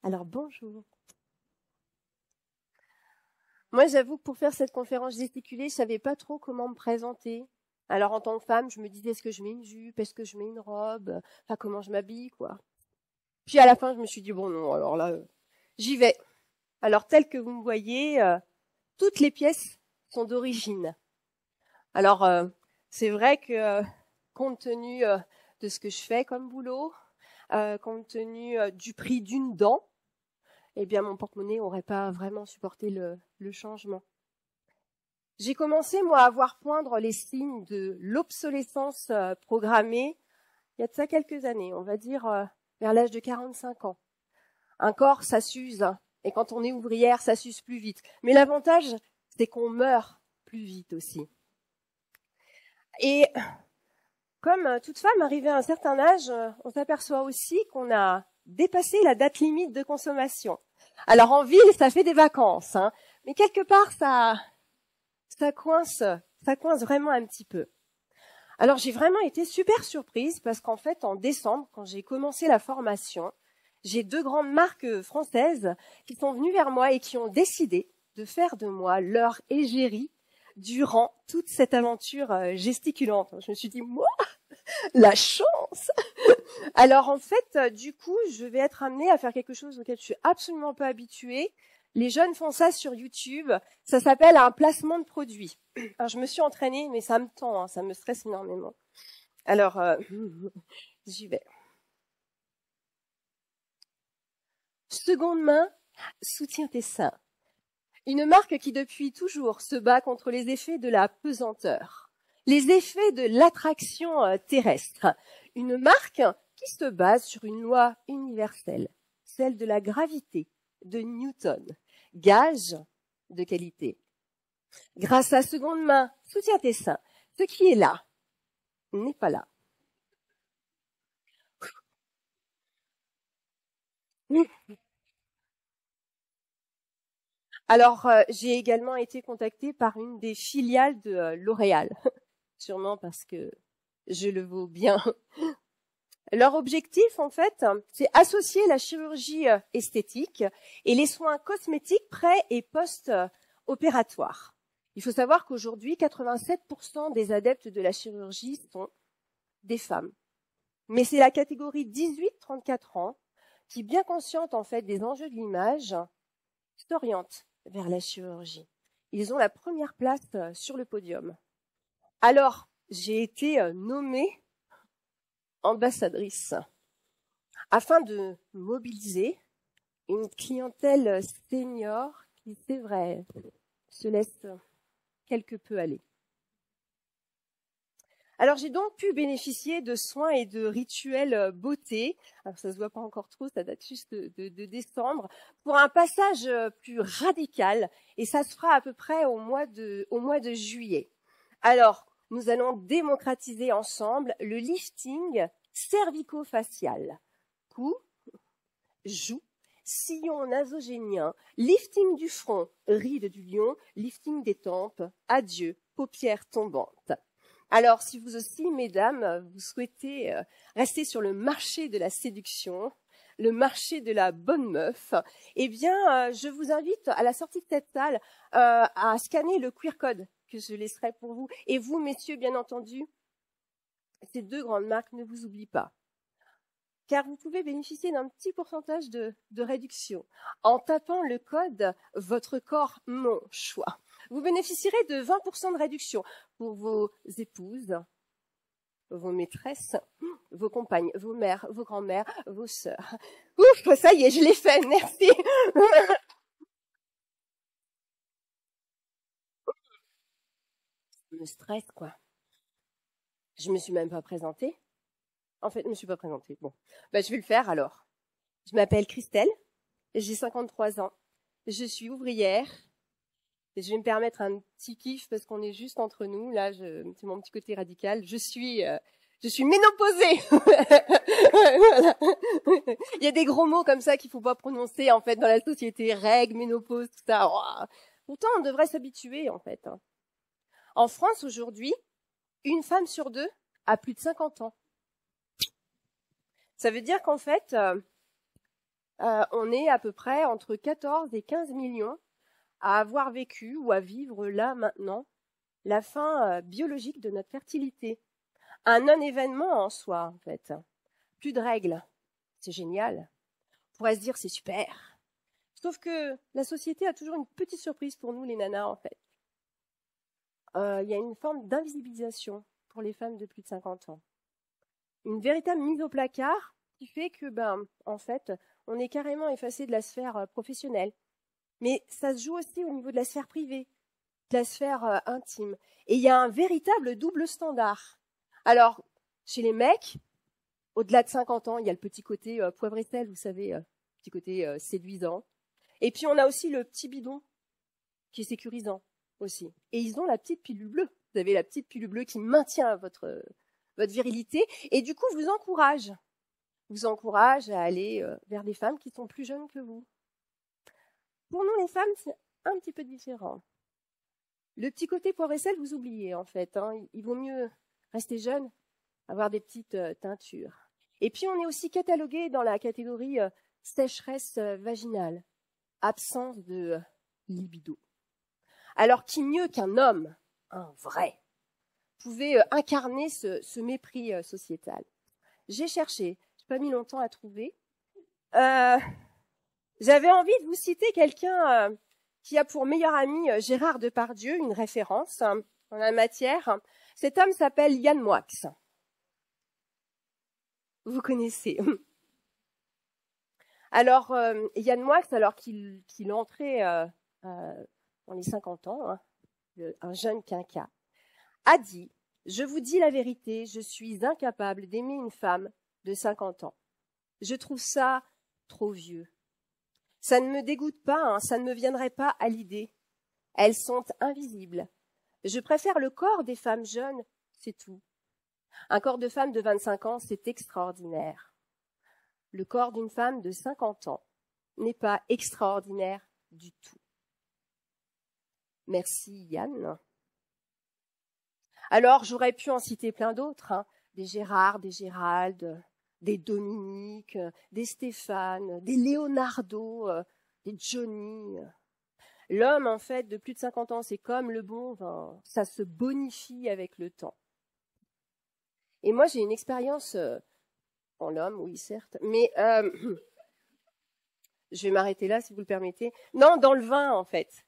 Alors bonjour. Moi, j'avoue que pour faire cette conférence gesticulée, je savais pas trop comment me présenter. Alors en tant que femme, je me disais est-ce que je mets une jupe, est-ce que je mets une robe, enfin comment je m'habille quoi. Puis à la fin, je me suis dit bon non, alors là, j'y vais. Alors tel que vous me voyez, toutes les pièces sont d'origine. Alors c'est vrai que compte tenu de ce que je fais comme boulot, compte tenu du prix d'une dent, eh bien mon porte-monnaie n'aurait pas vraiment supporté le changement. J'ai commencé, moi, à voir poindre les signes de l'obsolescence programmée il y a de ça quelques années, on va dire vers l'âge de 45 ans. Un corps, ça s'use, hein, et quand on est ouvrière, ça s'use plus vite. Mais l'avantage, c'est qu'on meurt plus vite aussi. Et comme toute femme arrivée à un certain âge, on s'aperçoit aussi qu'on a dépassé la date limite de consommation. Alors en ville, ça fait des vacances, hein, mais quelque part, ça coince vraiment un petit peu. Alors j'ai vraiment été super surprise parce qu'en fait, en décembre, quand j'ai commencé la formation, j'ai 2 grandes marques françaises qui sont venues vers moi et qui ont décidé de faire de moi leur égérie durant toute cette aventure gesticulante. Je me suis dit, moi, la chance. Alors en fait, du coup, je vais être amenée à faire quelque chose auquel je suis absolument pas habituée. Les jeunes font ça sur YouTube. Ça s'appelle un placement de produit. Alors, je me suis entraînée, mais ça me tend, hein, ça me stresse énormément. Alors, j'y vais. Seconde main, soutiens tes seins. Une marque qui depuis toujours se bat contre les effets de la pesanteur, les effets de l'attraction terrestre. Une marque qui se base sur une loi universelle, celle de la gravité de Newton, gage de qualité. Grâce à seconde main, soutiens tes seins. Ce qui est là n'est pas là. Alors, j'ai également été contactée par une des filiales de L'Oréal, sûrement parce que je le vaux bien. Leur objectif, en fait, c'est associer la chirurgie esthétique et les soins cosmétiques pré- et post-opératoires. Il faut savoir qu'aujourd'hui, 87% des adeptes de la chirurgie sont des femmes. Mais c'est la catégorie 18-34 ans qui, bien consciente en fait des enjeux de l'image, s'oriente vers la chirurgie. Ils ont la première place sur le podium. Alors, j'ai été nommée ambassadrice afin de mobiliser une clientèle senior qui, c'est vrai, se laisse quelque peu aller. Alors j'ai donc pu bénéficier de soins et de rituels beauté. Alors ça se voit pas encore trop, ça date juste de décembre, pour un passage plus radical, et ça se fera à peu près au mois de juillet. Alors nous allons démocratiser ensemble le lifting cervico-facial. Cou, joue, sillon nasogénien, lifting du front, ride du lion, lifting des tempes, adieu, paupières tombantes. Alors, si vous aussi, mesdames, vous souhaitez rester sur le marché de la séduction, le marché de la bonne meuf, eh bien, je vous invite à la sortie de cette salle à scanner le QR code que je laisserai pour vous. Et vous, messieurs, bien entendu, ces 2 grandes marques ne vous oublient pas, car vous pouvez bénéficier d'un petit pourcentage de réduction en tapant le code « Votre corps, mon choix ». Vous bénéficierez de 20% de réduction pour vos épouses, vos maîtresses, vos compagnes, vos mères, vos grands-mères, vos sœurs. Ouf, ça y est, je l'ai fait, merci. Je me stresse, quoi. Je me suis même pas présentée. En fait, je me suis pas présentée. Bon, ben, je vais le faire alors. Je m'appelle Christelle, j'ai 53 ans, je suis ouvrière. Et je vais me permettre un petit kiff parce qu'on est juste entre nous. Là, c'est mon petit côté radical. Je suis ménopausée. Voilà. Il y a des gros mots comme ça qu'il faut pas prononcer en fait dans la société. Règles, ménopause, tout ça. Oh. Pourtant, on devrait s'habituer en fait. En France aujourd'hui, une femme sur 2 a plus de 50 ans. Ça veut dire qu'en fait, on est à peu près entre 14 et 15 millions à avoir vécu ou à vivre là maintenant la fin biologique de notre fertilité. Un non-événement en soi, en fait. Plus de règles. C'est génial. On pourrait se dire c'est super. Sauf que la société a toujours une petite surprise pour nous, les nanas, en fait. Il y a une forme d'invisibilisation pour les femmes de plus de 50 ans. Une véritable mise au placard qui fait que, en fait, on est carrément effacé de la sphère professionnelle. Mais ça se joue aussi au niveau de la sphère privée, de la sphère intime. Et il y a un véritable double standard. Alors, chez les mecs, au-delà de 50 ans, il y a le petit côté poivre et sel, vous savez, petit côté séduisant. Et puis, on a aussi le petit bidon qui est sécurisant aussi. Et ils ont la petite pilule bleue. Vous avez la petite pilule bleue qui maintient votre virilité et du coup vous encourage à aller vers des femmes qui sont plus jeunes que vous. Pour nous les femmes, c'est un petit peu différent. Le petit côté poivre et sel, vous oubliez en fait. Il vaut mieux rester jeune, avoir des petites teintures. Et puis on est aussi catalogué dans la catégorie sécheresse vaginale, absence de libido. Alors qui mieux qu'un homme, un vrai, pouvait incarner ce mépris sociétal. J'ai cherché, j'ai pas mis longtemps à trouver. J'avais envie de vous citer quelqu'un qui a pour meilleur ami Gérard Depardieu, une référence en la matière. Cet homme s'appelle Yann Moix. Vous connaissez. Alors, Yann Moix, alors qu'il entrait dans les 50 ans, un jeune quinquat, a dit « Je vous dis la vérité, je suis incapable d'aimer une femme de 50 ans. Je trouve ça trop vieux. Ça ne me dégoûte pas, ça ne me viendrait pas à l'idée. Elles sont invisibles. Je préfère le corps des femmes jeunes, c'est tout. Un corps de femme de 25 ans, c'est extraordinaire. Le corps d'une femme de 50 ans n'est pas extraordinaire du tout. » Merci Yann. Alors, j'aurais pu en citer plein d'autres, des Gérard, des Gérald, des Dominique, des Stéphane, des Leonardo, des Johnny. L'homme, en fait, de plus de 50 ans, c'est comme le bon vin, ça se bonifie avec le temps. Et moi, j'ai une expérience en l'homme, oui, certes, mais je vais m'arrêter là, si vous le permettez. Non, dans le vin, en fait.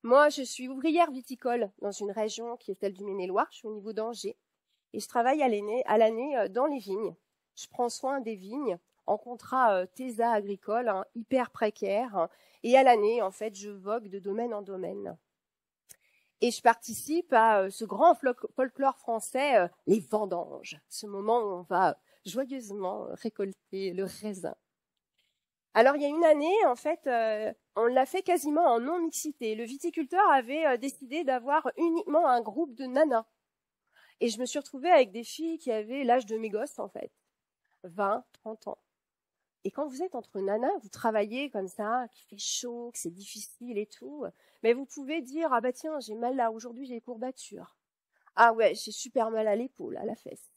Moi, je suis ouvrière viticole dans une région qui est celle du Maine-et-Loire. Je suis au niveau d'Angers et je travaille à l'année dans les vignes. Je prends soin des vignes en contrat TESA agricole, hyper précaire. Et à l'année, en fait, je vogue de domaine en domaine. Et je participe à ce grand folklore français, les vendanges, ce moment où on va joyeusement récolter le raisin. Alors, il y a une année, en fait, on l'a fait quasiment en non-mixité. Le viticulteur avait décidé d'avoir uniquement un groupe de nanas. Et je me suis retrouvée avec des filles qui avaient l'âge de mes gosses, en fait, 20, 30 ans. Et quand vous êtes entre nanas, vous travaillez comme ça, qu'il fait chaud, que c'est difficile et tout, mais vous pouvez dire « Ah bah tiens, j'ai mal là, aujourd'hui j'ai des courbatures. Ah ouais, j'ai super mal à l'épaule, à la fesse. »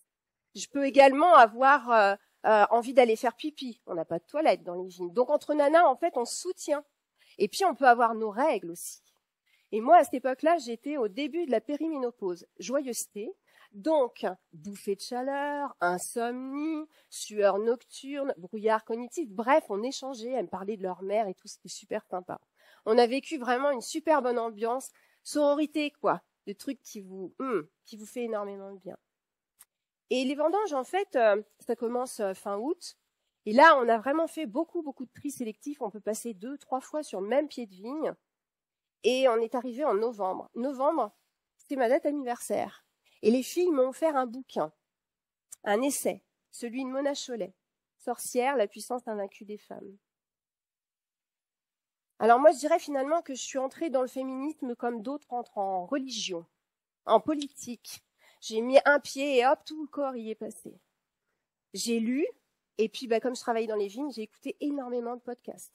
Je peux également avoir envie d'aller faire pipi. On n'a pas de toilette dans les vignes. Donc, entre nanas, en fait, on se soutient. Et puis, on peut avoir nos règles aussi. Et moi, à cette époque-là, j'étais au début de la périménopause. Joyeuseté. Donc, bouffée de chaleur, insomnie, sueur nocturne, brouillard cognitif. Bref, on échangeait. Elles me parlaient de leur mère et tout. C'était super sympa. On a vécu vraiment une super bonne ambiance. Sororité, quoi. De trucs qui vous fait énormément de bien. Et les vendanges, en fait, ça commence fin août. Et là, on a vraiment fait beaucoup de tri sélectifs. On peut passer 2, 3 fois sur le même pied de vigne. Et on est arrivé en novembre. Novembre, c'était ma date anniversaire. Et les filles m'ont offert un bouquin, un essai, celui de Mona Chollet, Sorcière, la puissance invaincue des femmes. Alors moi, je dirais finalement que je suis entrée dans le féminisme comme d'autres entrent en religion, en politique. J'ai mis un pied et hop, tout le corps y est passé. J'ai lu, et puis comme je travaille dans les vignes, j'ai écouté énormément de podcasts.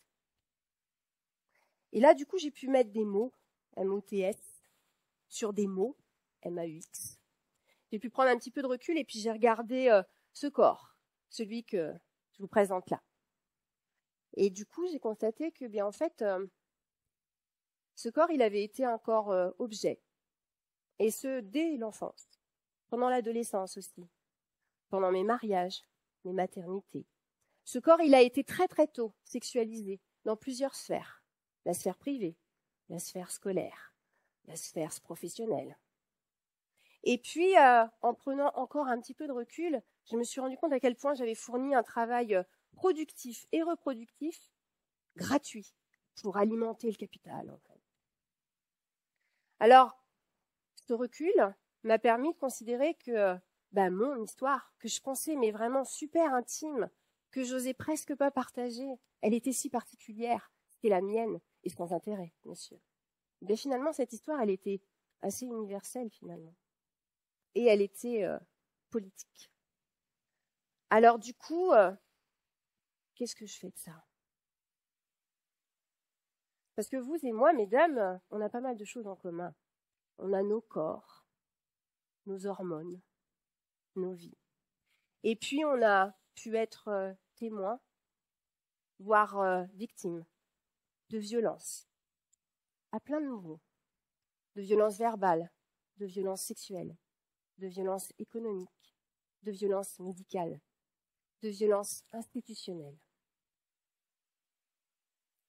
Et là, du coup, j'ai pu mettre des mots, M-O-T-S, sur des mots, M-A-U-X. J'ai pu prendre un petit peu de recul et puis j'ai regardé ce corps, celui que je vous présente là. Et du coup, j'ai constaté que, bien, en fait, ce corps, il avait été un corps objet. Et ce, dès l'enfance, pendant l'adolescence aussi, pendant mes mariages, mes maternités. Ce corps, il a été très très tôt sexualisé dans plusieurs sphères. La sphère privée, la sphère scolaire, la sphère professionnelle. Et puis, en prenant encore un petit peu de recul, je me suis rendu compte à quel point j'avais fourni un travail productif et reproductif gratuit pour alimenter le capital, en fait. Alors, ce recul m'a permis de considérer que mon histoire, que je pensais mais vraiment super intime, que j'osais presque pas partager, elle était si particulière, c'était la mienne et sans intérêt, bien sûr. Mais finalement, cette histoire, elle était assez universelle finalement. Et elle était politique. Alors du coup, qu'est-ce que je fais de ça? Parce que vous et moi, mesdames, on a pas mal de choses en commun. On a nos corps, nos hormones, nos vies. Et puis, on a pu être témoins, voire victimes de violences, à plein de niveaux. De violences verbales, de violences sexuelles, de violences économiques, de violences médicales, de violences institutionnelles.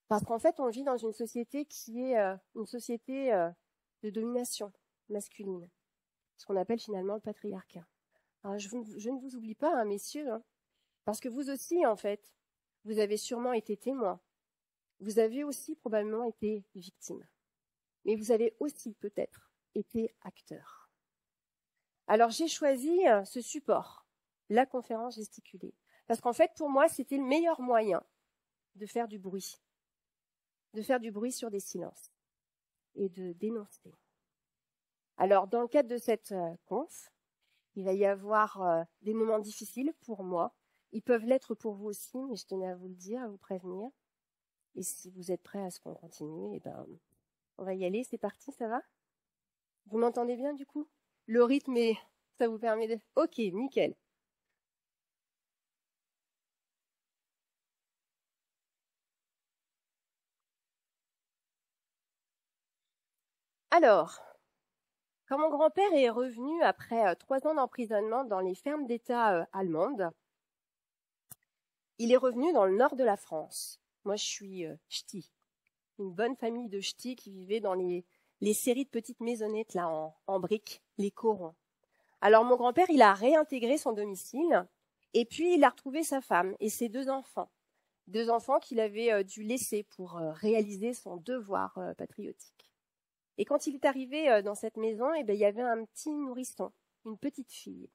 Parce qu'en fait, on vit dans une société qui est une société de domination masculine, ce qu'on appelle finalement le patriarcat. Alors, je ne vous oublie pas, hein, messieurs, hein, parce que vous aussi, en fait, vous avez sûrement été témoins. Vous avez aussi probablement été victime. Mais vous avez aussi peut-être été acteur. Alors, j'ai choisi ce support, la conférence gesticulée. Parce qu'en fait, pour moi, c'était le meilleur moyen de faire du bruit. De faire du bruit sur des silences et de dénoncer. Alors, dans le cadre de cette conf, il va y avoir des moments difficiles pour moi. Ils peuvent l'être pour vous aussi, mais je tenais à vous le dire, à vous prévenir. Et si vous êtes prêts à ce qu'on continue, eh ben, on va y aller. C'est parti, ça va? Vous m'entendez bien du coup? Le rythme, ça vous permet de... Ok, nickel. Alors, quand mon grand-père est revenu après 3 ans d'emprisonnement dans les fermes d'État allemandes, il est revenu dans le nord de la France. Moi, je suis ch'ti, une bonne famille de ch'tis qui vivaient dans les séries de petites maisonnettes là en briques, les corons. Alors mon grand-père, il a réintégré son domicile et puis il a retrouvé sa femme et ses 2 enfants. 2 enfants qu'il avait dû laisser pour réaliser son devoir patriotique. Et quand il est arrivé dans cette maison, eh ben, il y avait un petit nourrisson, une petite fille.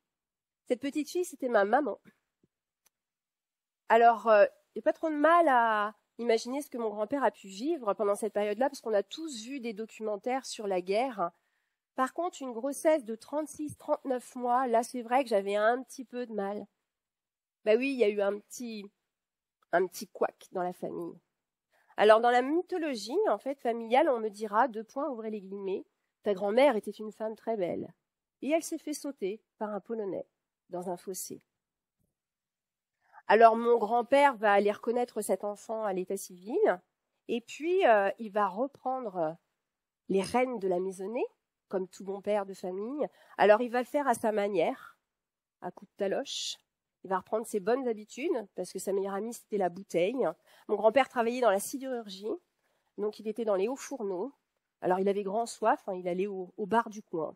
Cette petite fille, c'était ma maman. Alors, il n'y a pas trop de mal à imaginer ce que mon grand-père a pu vivre pendant cette période-là, parce qu'on a tous vu des documentaires sur la guerre. Par contre, une grossesse de 36-39 mois, là, c'est vrai que j'avais un petit peu de mal. Ben oui, il y a eu un petit couac dans la famille. Alors, dans la mythologie, en fait, familiale, on me dira, 2 points, ouvrez les guillemets, ta grand-mère était une femme très belle. Et elle s'est fait sauter par un Polonais dans un fossé. Alors, mon grand-père va aller reconnaître cet enfant à l'état civil, et puis il va reprendre les rênes de la maisonnée, comme tout bon père de famille. Alors, il va le faire à sa manière, à coups de taloche. Il va reprendre ses bonnes habitudes, parce que sa meilleure amie, c'était la bouteille. Mon grand-père travaillait dans la sidérurgie, donc il était dans les hauts fourneaux. Alors, il avait grand soif, hein, il allait au bar du coin.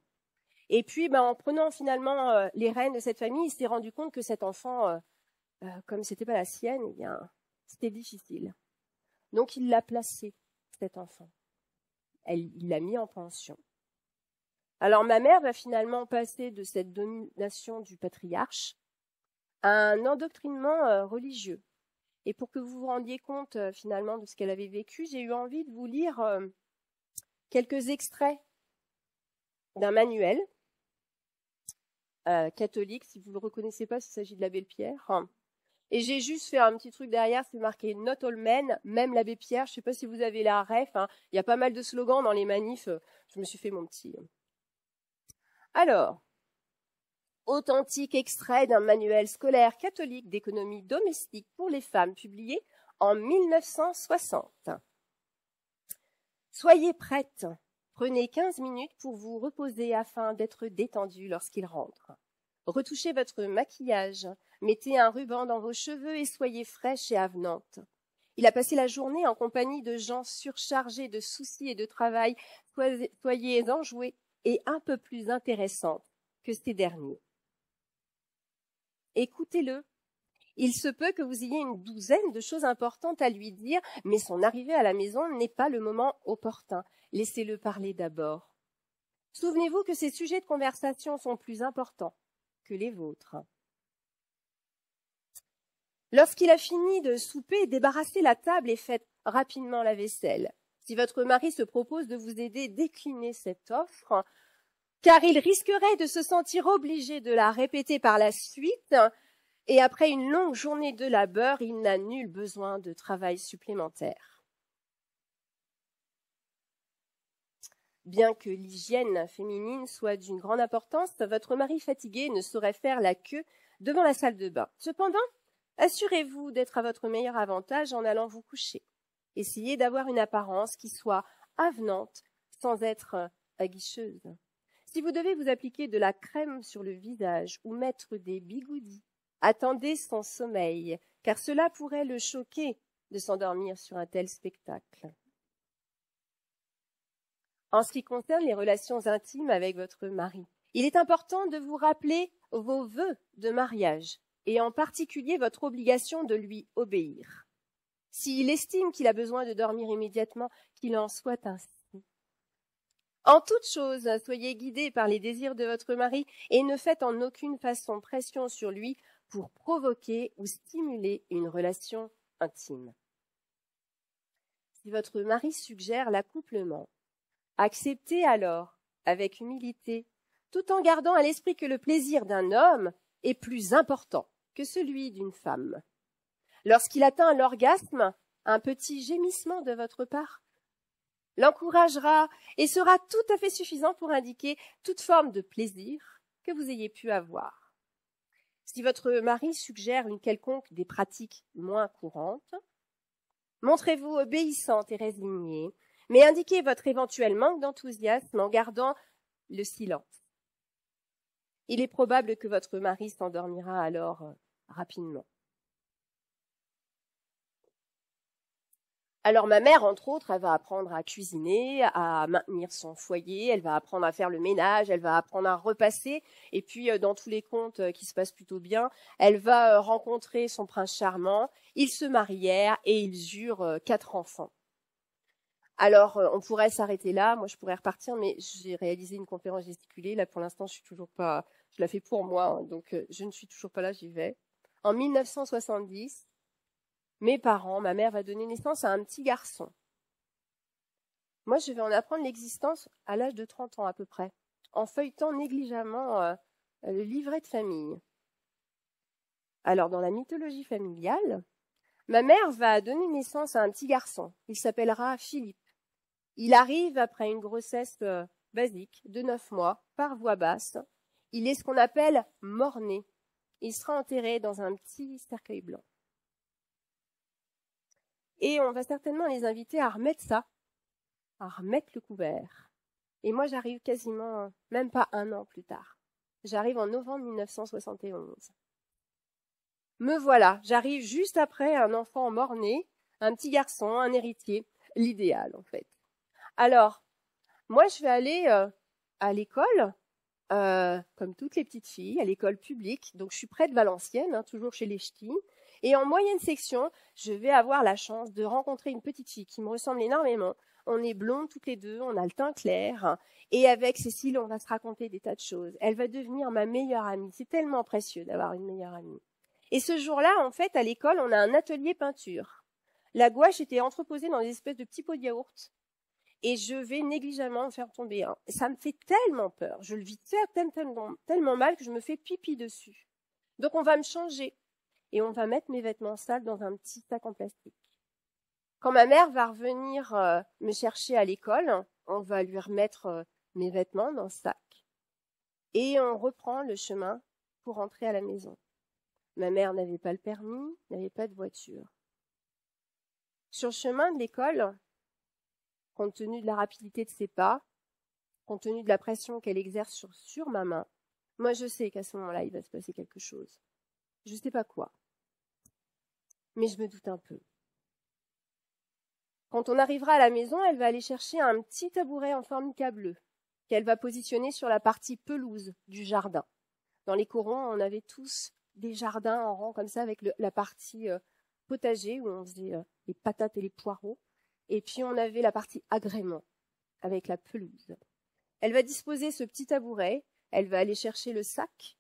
Et puis, en prenant finalement les rênes de cette famille, il s'est rendu compte que cet enfant, comme ce n'était pas la sienne, eh bien, c'était difficile. Donc, il l'a placé, cet enfant. Il l'a mis en pension. Alors, ma mère va finalement passer de cette domination du patriarche à un endoctrinement religieux. Et pour que vous vous rendiez compte finalement de ce qu'elle avait vécu, j'ai eu envie de vous lire quelques extraits d'un manuel catholique, si vous ne le reconnaissez pas, il s'agit de l'abbé Pierre. Et j'ai juste fait un petit truc derrière, c'est marqué « Not all men », même l'abbé Pierre. Je ne sais pas si vous avez la ref, hein. Il y a pas mal de slogans dans les manifs. Je me suis fait mon petit... Alors, authentique extrait d'un manuel scolaire catholique d'économie domestique pour les femmes publié en 1960. Soyez prête. Prenez 15 minutes pour vous reposer afin d'être détendu lorsqu'il rentre. Retouchez votre maquillage, mettez un ruban dans vos cheveux et soyez fraîche et avenante. Il a passé la journée en compagnie de gens surchargés de soucis et de travail. Soyez enjouée et un peu plus intéressante que ces derniers. Écoutez-le. Il se peut que vous ayez une douzaine de choses importantes à lui dire, mais son arrivée à la maison n'est pas le moment opportun. Laissez-le parler d'abord. Souvenez-vous que ces sujets de conversation sont plus importants que les vôtres. Lorsqu'il a fini de souper, débarrassez la table et faites rapidement la vaisselle. Si votre mari se propose de vous aider, déclinez cette offre, car il risquerait de se sentir obligé de la répéter par la suite, et après une longue journée de labeur, il n'a nul besoin de travail supplémentaire. Bien que l'hygiène féminine soit d'une grande importance, votre mari fatigué ne saurait faire la queue devant la salle de bain. Cependant, assurez-vous d'être à votre meilleur avantage en allant vous coucher. Essayez d'avoir une apparence qui soit avenante sans être aguicheuse. Si vous devez vous appliquer de la crème sur le visage ou mettre des bigoudis, attendez son sommeil, car cela pourrait le choquer de s'endormir sur un tel spectacle. En ce qui concerne les relations intimes avec votre mari, il est important de vous rappeler vos vœux de mariage et en particulier votre obligation de lui obéir. S'il estime qu'il a besoin de dormir immédiatement, qu'il en soit ainsi. En toute chose, soyez guidés par les désirs de votre mari et ne faites en aucune façon pression sur lui pour provoquer ou stimuler une relation intime. Si votre mari suggère l'accouplement, acceptez alors avec humilité, tout en gardant à l'esprit que le plaisir d'un homme est plus important que celui d'une femme. Lorsqu'il atteint l'orgasme, un petit gémissement de votre part l'encouragera et sera tout à fait suffisant pour indiquer toute forme de plaisir que vous ayez pu avoir. Si votre mari suggère une quelconque des pratiques moins courantes, montrez-vous obéissante et résignée, mais indiquez votre éventuel manque d'enthousiasme en gardant le silence. Il est probable que votre mari s'endormira alors rapidement. Alors ma mère, entre autres, elle va apprendre à cuisiner, à maintenir son foyer, elle va apprendre à faire le ménage, elle va apprendre à repasser. Et puis, dans tous les contes qui se passent plutôt bien, elle va rencontrer son prince charmant. Ils se marièrent et ils eurent 4 enfants. Alors, on pourrait s'arrêter là. Moi, je pourrais repartir, mais j'ai réalisé une conférence gesticulée. Là, pour l'instant, je suis toujours pas. Je la fais pour moi, hein, donc je ne suis toujours pas là. J'y vais. En 1970. Mes parents, ma mère va donner naissance à un petit garçon. Moi, je vais en apprendre l'existence à l'âge de 30 ans à peu près, en feuilletant négligemment le livret de famille. Alors, dans la mythologie familiale, ma mère va donner naissance à un petit garçon. Il s'appellera Philippe. Il arrive après une grossesse basique de 9 mois, par voie basse. Il est ce qu'on appelle mort-né. Il sera enterré dans un petit cercueil blanc. Et on va certainement les inviter à remettre ça, à remettre le couvert. Et moi, j'arrive quasiment, même pas 1 an plus tard. J'arrive en novembre 1971. Me voilà, j'arrive juste après un enfant mort-né, un petit garçon, un héritier, l'idéal en fait. Alors, moi, je vais aller à l'école, comme toutes les petites filles, à l'école publique. Donc, je suis près de Valenciennes, hein, toujours chez les ch'tis. Et en moyenne section, je vais avoir la chance de rencontrer une petite fille qui me ressemble énormément. On est blondes toutes les deux, on a le teint clair. Et avec Cécile, on va se raconter des tas de choses. Elle va devenir ma meilleure amie. C'est tellement précieux d'avoir une meilleure amie. Et ce jour-là, en fait, à l'école, on a un atelier peinture. La gouache était entreposée dans des espèces de petits pots de yaourt. Et je vais négligemment en faire tomber un. Ça me fait tellement peur. Je le vis tellement mal que je me fais pipi dessus. Donc, on va me changer. Et on va mettre mes vêtements sales dans un petit sac en plastique. Quand ma mère va revenir me chercher à l'école, on va lui remettre mes vêtements dans le sac. Et on reprend le chemin pour rentrer à la maison. Ma mère n'avait pas le permis, n'avait pas de voiture. Sur le chemin de l'école, compte tenu de la rapidité de ses pas, compte tenu de la pression qu'elle exerce sur ma main, moi je sais qu'à ce moment-là, il va se passer quelque chose. Je ne sais pas quoi, mais je me doute un peu. Quand on arrivera à la maison, elle va aller chercher un petit tabouret en formica bleu qu'elle va positionner sur la partie pelouse du jardin. Dans les corons, on avait tous des jardins en rang comme ça avec la partie potager où on faisait les patates et les poireaux. Et puis on avait la partie agrément avec la pelouse. Elle va disposer ce petit tabouret, elle va aller chercher le sac,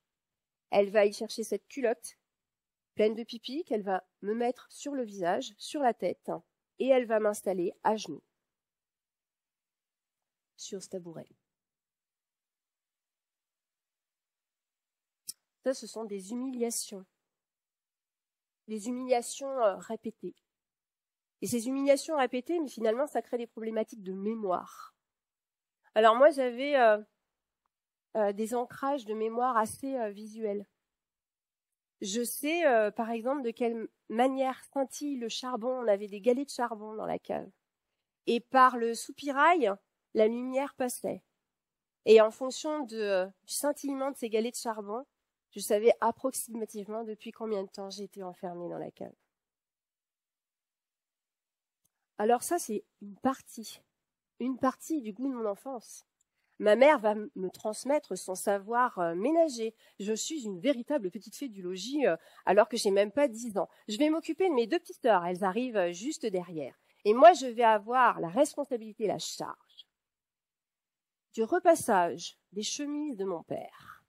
elle va y chercher cette culotte pleine de pipi qu'elle va me mettre sur le visage, sur la tête, et elle va m'installer à genoux sur ce tabouret. Ça, ce sont des humiliations répétées. Et ces humiliations répétées, mais finalement, ça crée des problématiques de mémoire. Alors moi, j'avais des ancrages de mémoire assez visuels. Je sais, par exemple, de quelle manière scintille le charbon. On avait des galets de charbon dans la cave. Et par le soupirail, la lumière passait. Et en fonction du scintillement de ces galets de charbon, je savais approximativement depuis combien de temps j'étais enfermée dans la cave. Alors ça, c'est une partie du goût de mon enfance. Ma mère va me transmettre son savoir ménager. Je suis une véritable petite fée du logis alors que j'ai même pas 10 ans. Je vais m'occuper de mes 2 petites sœurs, elles arrivent juste derrière. Et moi, je vais avoir la responsabilité, la charge du repassage des chemises de mon père.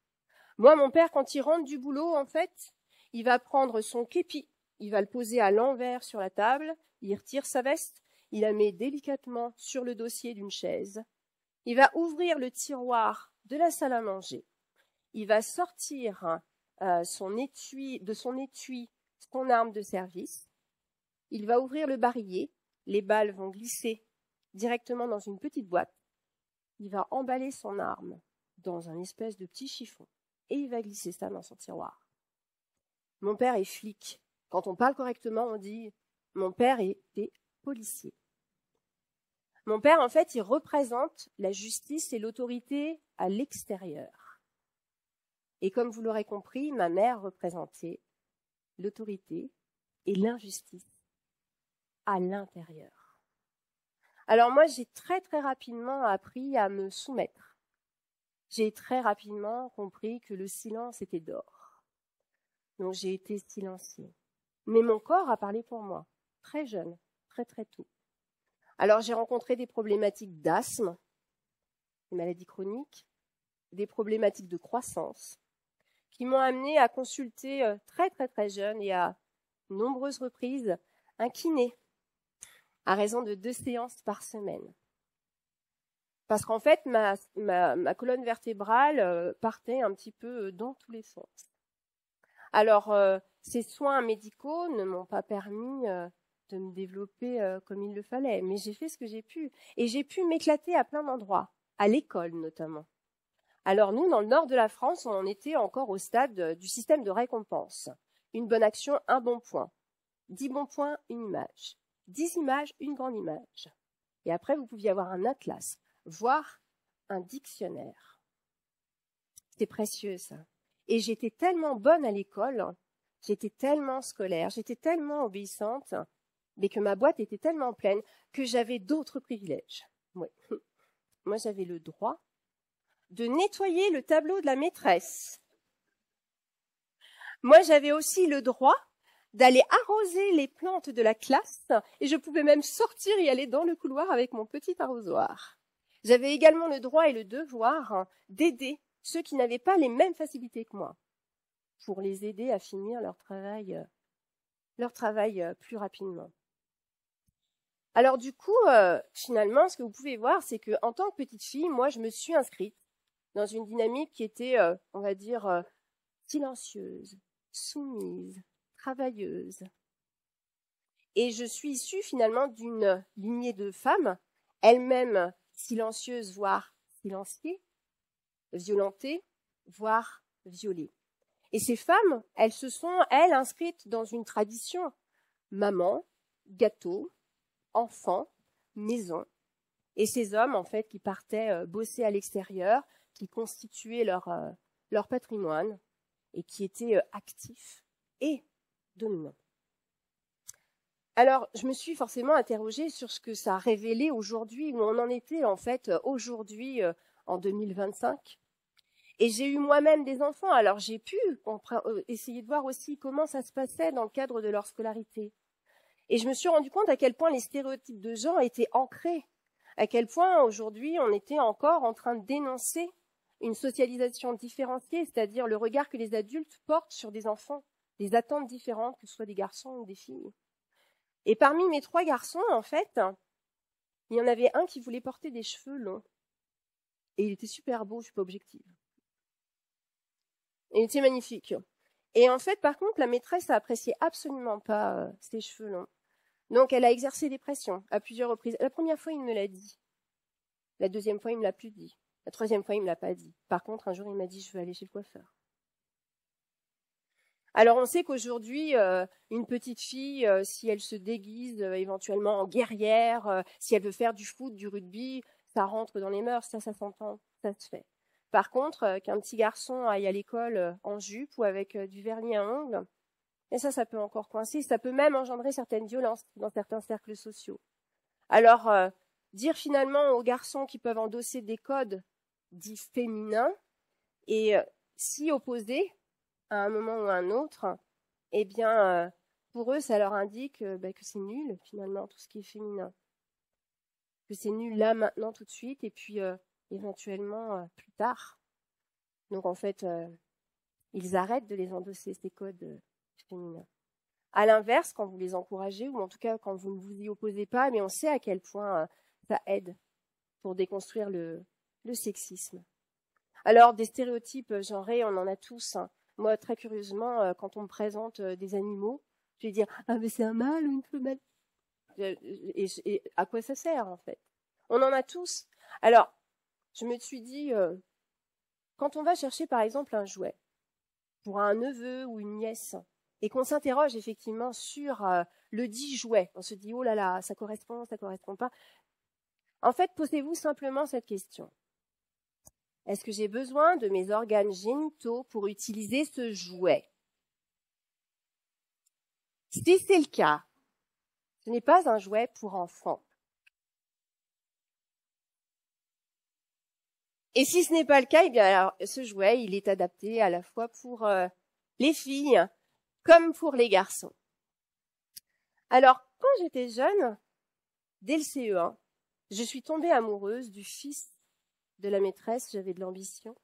Moi, mon père, quand il rentre du boulot, en fait, il va prendre son képi, il va le poser à l'envers sur la table, il retire sa veste, il la met délicatement sur le dossier d'une chaise, il va ouvrir le tiroir de la salle à manger, il va sortir de son étui son arme de service, il va ouvrir le barillet, les balles vont glisser directement dans une petite boîte, il va emballer son arme dans un espèce de petit chiffon. Et il va glisser ça dans son tiroir. Mon père est flic. Quand on parle correctement, on dit « mon père était policier ». Mon père, en fait, il représente la justice et l'autorité à l'extérieur. Et comme vous l'aurez compris, ma mère représentait l'autorité et l'injustice à l'intérieur. Alors moi, j'ai très très rapidement appris à me soumettre. J'ai très rapidement compris que le silence était d'or. Donc j'ai été silenciée. Mais mon corps a parlé pour moi, très jeune, très très tôt. Alors j'ai rencontré des problématiques d'asthme, des maladies chroniques, des problématiques de croissance, qui m'ont amenée à consulter très très très jeune et à nombreuses reprises un kiné, à raison de 2 séances par semaine. Parce qu'en fait, ma colonne vertébrale partait un petit peu dans tous les sens. Alors, ces soins médicaux ne m'ont pas permis de me développer comme il le fallait, mais j'ai fait ce que j'ai pu. Et j'ai pu m'éclater à plein d'endroits, à l'école notamment. Alors nous, dans le nord de la France, on était encore au stade du système de récompense. Une bonne action, un bon point. 10 bons points, une image. 10 images, une grande image. Et après, vous pouviez avoir un atlas, voire un dictionnaire. C'était précieux, ça. Et j'étais tellement bonne à l'école, j'étais tellement scolaire, j'étais tellement obéissante, mais que ma boîte était tellement pleine que j'avais d'autres privilèges. Oui. Moi, j'avais le droit de nettoyer le tableau de la maîtresse. Moi, j'avais aussi le droit d'aller arroser les plantes de la classe et je pouvais même sortir et aller dans le couloir avec mon petit arrosoir. J'avais également le droit et le devoir d'aider ceux qui n'avaient pas les mêmes facilités que moi pour les aider à finir leur travail plus rapidement. Alors du coup, finalement, ce que vous pouvez voir, c'est que en tant que petite fille, moi, je me suis inscrite dans une dynamique qui était, on va dire, silencieuse, soumise, travailleuse. Et je suis issue finalement d'une lignée de femmes, elles-mêmes silencieuses, voire silenciées, violentées, voire violées. Et ces femmes, elles se sont, elles, inscrites dans une tradition. Maman, gâteau, enfants, maison. Et ces hommes, en fait, qui partaient bosser à l'extérieur, qui constituaient leur patrimoine et qui étaient actifs et dominants. Alors, je me suis forcément interrogée sur ce que ça a révélé aujourd'hui, où on en était en fait aujourd'hui en 2025. Et j'ai eu moi-même des enfants, alors j'ai pu essayer de voir aussi comment ça se passait dans le cadre de leur scolarité. Et je me suis rendu compte à quel point les stéréotypes de genre étaient ancrés, à quel point aujourd'hui on était encore en train de dénoncer une socialisation différenciée, c'est-à-dire le regard que les adultes portent sur des enfants, des attentes différentes, que ce soit des garçons ou des filles. Et parmi mes 3 garçons, en fait, il y en avait un qui voulait porter des cheveux longs. Et il était super beau, je suis pas objective. Il était magnifique. Et en fait, par contre, la maîtresse appréciait absolument pas ses cheveux longs. Donc, elle a exercé des pressions à plusieurs reprises. La première fois, il me l'a dit. La deuxième fois, il me l'a plus dit. La troisième fois, il me l'a pas dit. Par contre, un jour, il m'a dit, je veux aller chez le coiffeur. Alors, on sait qu'aujourd'hui, une petite fille, si elle se déguise éventuellement en guerrière, si elle veut faire du foot, du rugby, ça rentre dans les mœurs, ça s'entend, ça se fait. Par contre, qu'un petit garçon aille à l'école en jupe ou avec du vernis à ongles, et ça peut encore coincer, ça peut même engendrer certaines violences dans certains cercles sociaux. Alors, dire finalement aux garçons qui peuvent endosser des codes dits féminins et s'y opposer à un moment ou à un autre, eh bien, pour eux, ça leur indique que c'est nul, finalement, tout ce qui est féminin. Que c'est nul là, maintenant, tout de suite, et puis éventuellement plus tard. Donc, en fait, ils arrêtent de les endosser, ces codes féminins. À l'inverse, quand vous les encouragez, ou en tout cas quand vous ne vous y opposez pas, mais on sait à quel point ça aide pour déconstruire le sexisme. Alors, des stéréotypes genrés, on en a tous, hein. Moi, très curieusement, quand on me présente des animaux, je vais dire « Ah, mais c'est un mâle ou une femelle ?» Et à quoi ça sert, en fait? On en a tous. Alors, je me suis dit, quand on va chercher, par exemple, un jouet pour un neveu ou une nièce, et qu'on s'interroge effectivement sur le dit jouet, on se dit « Oh là là, ça correspond pas ». En fait, posez-vous simplement cette question. Est-ce que j'ai besoin de mes organes génitaux pour utiliser ce jouet? Si c'est le cas, ce n'est pas un jouet pour enfants. Et si ce n'est pas le cas, eh bien alors ce jouet, il est adapté à la fois pour les filles comme pour les garçons. Alors, quand j'étais jeune, dès le CE1, je suis tombée amoureuse du fils de la maîtresse, j'avais de l'ambition.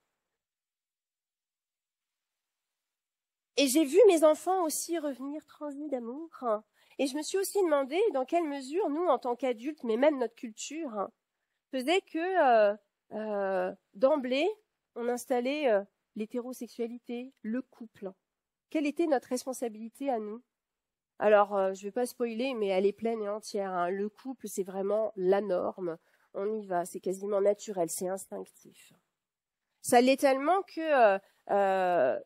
Et j'ai vu mes enfants aussi revenir transis d'amour. Et je me suis aussi demandé dans quelle mesure nous, en tant qu'adultes, mais même notre culture, faisait que d'emblée, on installait l'hétérosexualité, le couple. Quelle était notre responsabilité à nous? Alors, je ne vais pas spoiler, mais elle est pleine et entière, hein. Le couple, c'est vraiment la norme. On y va, c'est quasiment naturel, c'est instinctif. Ça l'est tellement que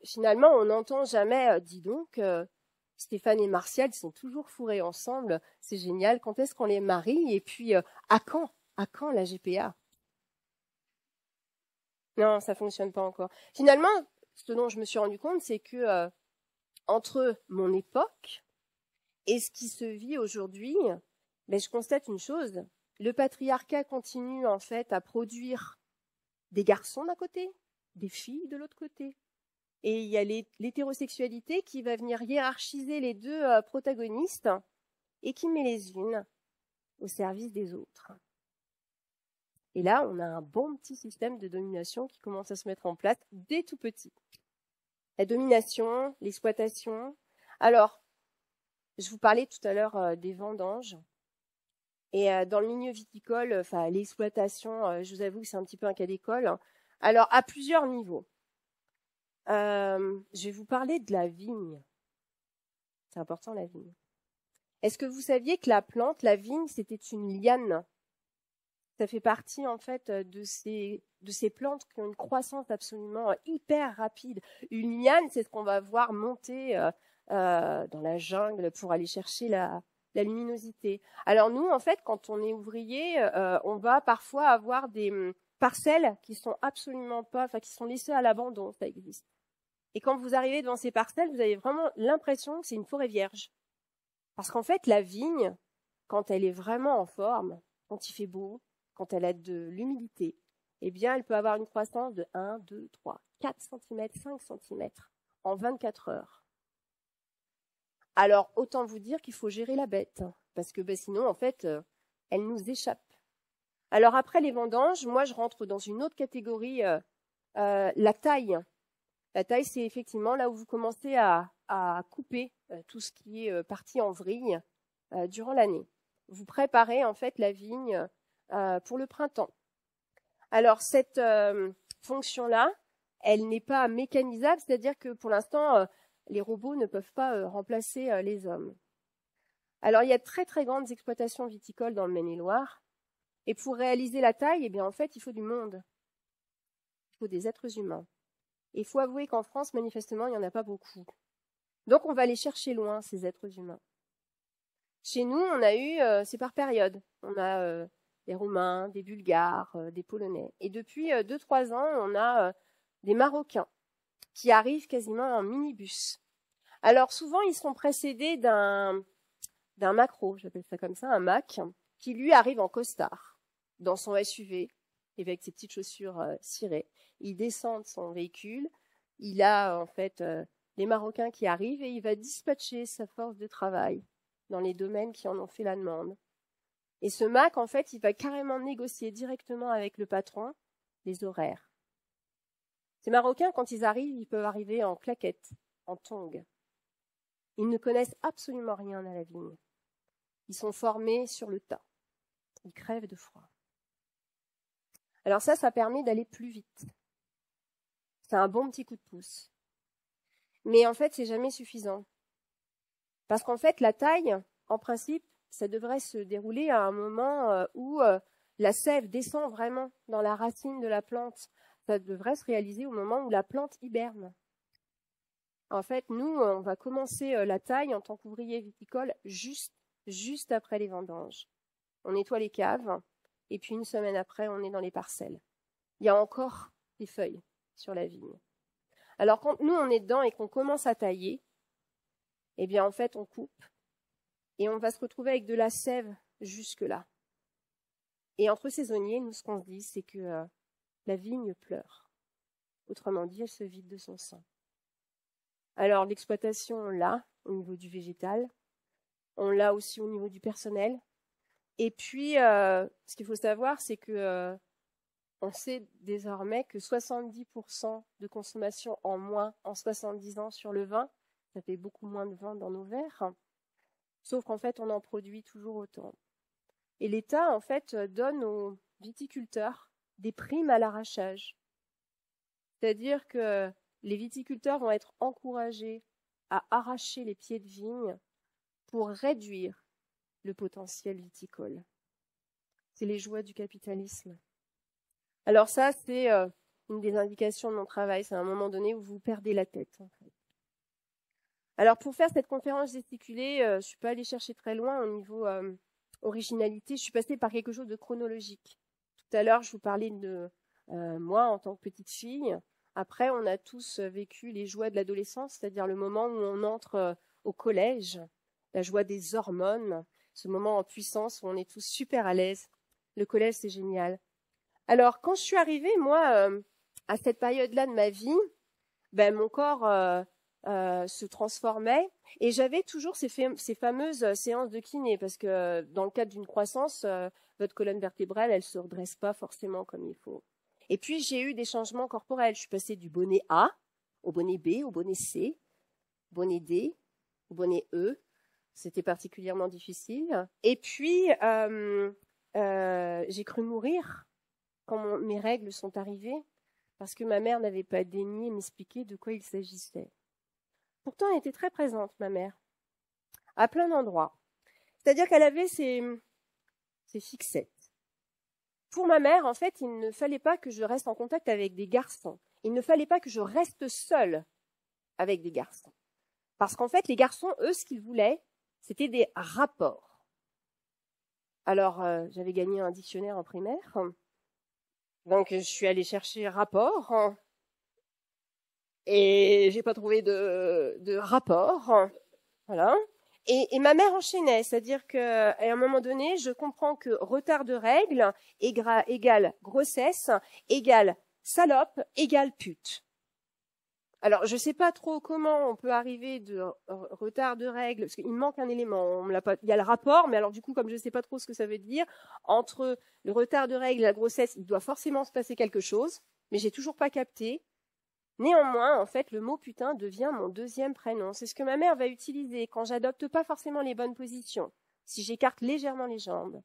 finalement, on n'entend jamais, dis donc, Stéphane et Martial sont toujours fourrés ensemble, c'est génial, quand est-ce qu'on les marie? Et puis, à quand la GPA? Non, ça fonctionne pas encore. Finalement, ce dont je me suis rendu compte, c'est que entre mon époque et ce qui se vit aujourd'hui, je constate une chose. Le patriarcat continue en fait à produire des garçons d'un côté, des filles de l'autre côté. Et il y a l'hétérosexualité qui va venir hiérarchiser les deux protagonistes et qui met les unes au service des autres. Et là, on a un bon petit système de domination qui commence à se mettre en place dès tout petit. La domination, l'exploitation. Alors, je vous parlais tout à l'heure des vendanges. Et dans le milieu viticole, l'exploitation, je vous avoue que c'est un petit peu un cas d'école. Alors, à plusieurs niveaux. Je vais vous parler de la vigne. C'est important, la vigne. Est-ce que vous saviez que la plante, la vigne, c'était une liane? Ça fait partie, en fait, de ces plantes qui ont une croissance absolument hyper rapide. Une liane, c'est ce qu'on va voir monter dans la jungle pour aller chercher la la luminosité. Alors nous, en fait, quand on est ouvrier, on va parfois avoir des parcelles qui sont absolument pas, enfin qui sont laissées à l'abandon, ça existe. Et quand vous arrivez devant ces parcelles, vous avez vraiment l'impression que c'est une forêt vierge. Parce qu'en fait, la vigne, quand elle est vraiment en forme, quand il fait beau, quand elle a de l'humidité, eh bien, elle peut avoir une croissance de 1, 2, 3, 4 cm, 5 cm en 24 heures. Alors, autant vous dire qu'il faut gérer la bête, parce que sinon, en fait, elle nous échappe. Alors, après les vendanges, moi, je rentre dans une autre catégorie, la taille. La taille, c'est effectivement là où vous commencez à couper tout ce qui est parti en vrille durant l'année. Vous préparez en fait la vigne pour le printemps. Alors cette fonction-là, elle n'est pas mécanisable, c'est-à-dire que pour l'instant, les robots ne peuvent pas remplacer les hommes. Alors il y a de très très grandes exploitations viticoles dans le Maine-et-Loire, et pour réaliser la taille, eh bien en fait, il faut du monde. Il faut des êtres humains. Et il faut avouer qu'en France, manifestement, il n'y en a pas beaucoup. Donc, on va aller chercher loin, ces êtres humains. Chez nous, on a eu, c'est par période. On a des Roumains, des Bulgares, des Polonais. Et depuis 2-3 ans, on a des Marocains qui arrivent quasiment en minibus. Alors, souvent, ils sont précédés d'un macro, j'appelle ça comme ça, un Mac, qui lui arrive en costard, dans son SUV, avec ses petites chaussures cirées. Il descend de son véhicule, il a en fait les Marocains qui arrivent et il va dispatcher sa force de travail dans les domaines qui en ont fait la demande. Et ce Mac, en fait, il va carrément négocier directement avec le patron les horaires. Ces Marocains, quand ils arrivent, ils peuvent arriver en claquettes, en tongs. Ils ne connaissent absolument rien à la vigne. Ils sont formés sur le tas. Ils crèvent de froid. Alors ça permet d'aller plus vite. C'est un bon petit coup de pouce. Mais en fait, c'est jamais suffisant. Parce qu'en fait, la taille, en principe, ça devrait se dérouler à un moment où la sève descend vraiment dans la racine de la plante. Ça devrait se réaliser au moment où la plante hiberne. En fait, nous, on va commencer la taille en tant qu'ouvrier viticole juste après les vendanges. On nettoie les caves. Et puis une semaine après, on est dans les parcelles. Il y a encore des feuilles sur la vigne. Alors quand nous, on est dedans et qu'on commence à tailler, eh bien en fait, on coupe et on va se retrouver avec de la sève jusque-là. Et entre saisonniers, nous, ce qu'on se dit, c'est que la vigne pleure. Autrement dit, elle se vide de son sang. Alors l'exploitation, on l'a au niveau du végétal, on l'a aussi au niveau du personnel. Et puis, ce qu'il faut savoir, c'est que on sait désormais que 70% de consommation en moins en 70 ans sur le vin, ça fait beaucoup moins de vin dans nos verres, sauf qu'en fait, on en produit toujours autant. Et l'État, en fait, donne aux viticulteurs des primes à l'arrachage. C'est-à-dire que les viticulteurs vont être encouragés à arracher les pieds de vigne pour réduire le potentiel viticole. C'est les joies du capitalisme. Alors ça, c'est une des indications de mon travail. C'est à un moment donné où vous perdez la tête, en fait. Alors pour faire cette conférence gesticulée, je ne suis pas allée chercher très loin au niveau originalité. Je suis passée par quelque chose de chronologique. Tout à l'heure, je vous parlais de moi en tant que petite fille. Après, on a tous vécu les joies de l'adolescence, c'est-à-dire le moment où on entre au collège, la joie des hormones, ce moment en puissance où on est tous super à l'aise. Le collège, c'est génial. Alors, quand je suis arrivée, moi, à cette période-là de ma vie, mon corps se transformait et j'avais toujours ces fameuses séances de kiné parce que dans le cadre d'une croissance, votre colonne vertébrale, elle se redresse pas forcément comme il faut. Et puis, j'ai eu des changements corporels. Je suis passée du bonnet A au bonnet B, au bonnet C, bonnet D, au bonnet E. C'était particulièrement difficile. Et puis, j'ai cru mourir quand mes règles sont arrivées, parce que ma mère n'avait pas daigné m'expliquer de quoi il s'agissait. Pourtant, elle était très présente, ma mère, à plein d'endroits. C'est-à-dire qu'elle avait ses fixettes. Pour ma mère, en fait, il ne fallait pas que je reste en contact avec des garçons. Il ne fallait pas que je reste seule avec des garçons. Parce qu'en fait, les garçons, eux, ce qu'ils voulaient, C'était des rapports. Alors, j'avais gagné un dictionnaire en primaire. Donc, je suis allée chercher rapport. Et j'ai pas trouvé de rapport. Voilà. Et ma mère enchaînait, c'est-à-dire qu'à un moment donné, je comprends que retard de règles égale grossesse, égale salope, égale pute. Alors, je sais pas trop comment on peut arriver de retard de règles, parce qu'il manque un élément. On me l'a pas, il y a le rapport, mais alors du coup, comme je sais pas trop ce que ça veut dire, entre le retard de règles et la grossesse, il doit forcément se passer quelque chose, mais j'ai toujours pas capté. Néanmoins, en fait, le mot putain devient mon deuxième prénom. C'est ce que ma mère va utiliser quand j'adopte pas forcément les bonnes positions, si j'écarte légèrement les jambes,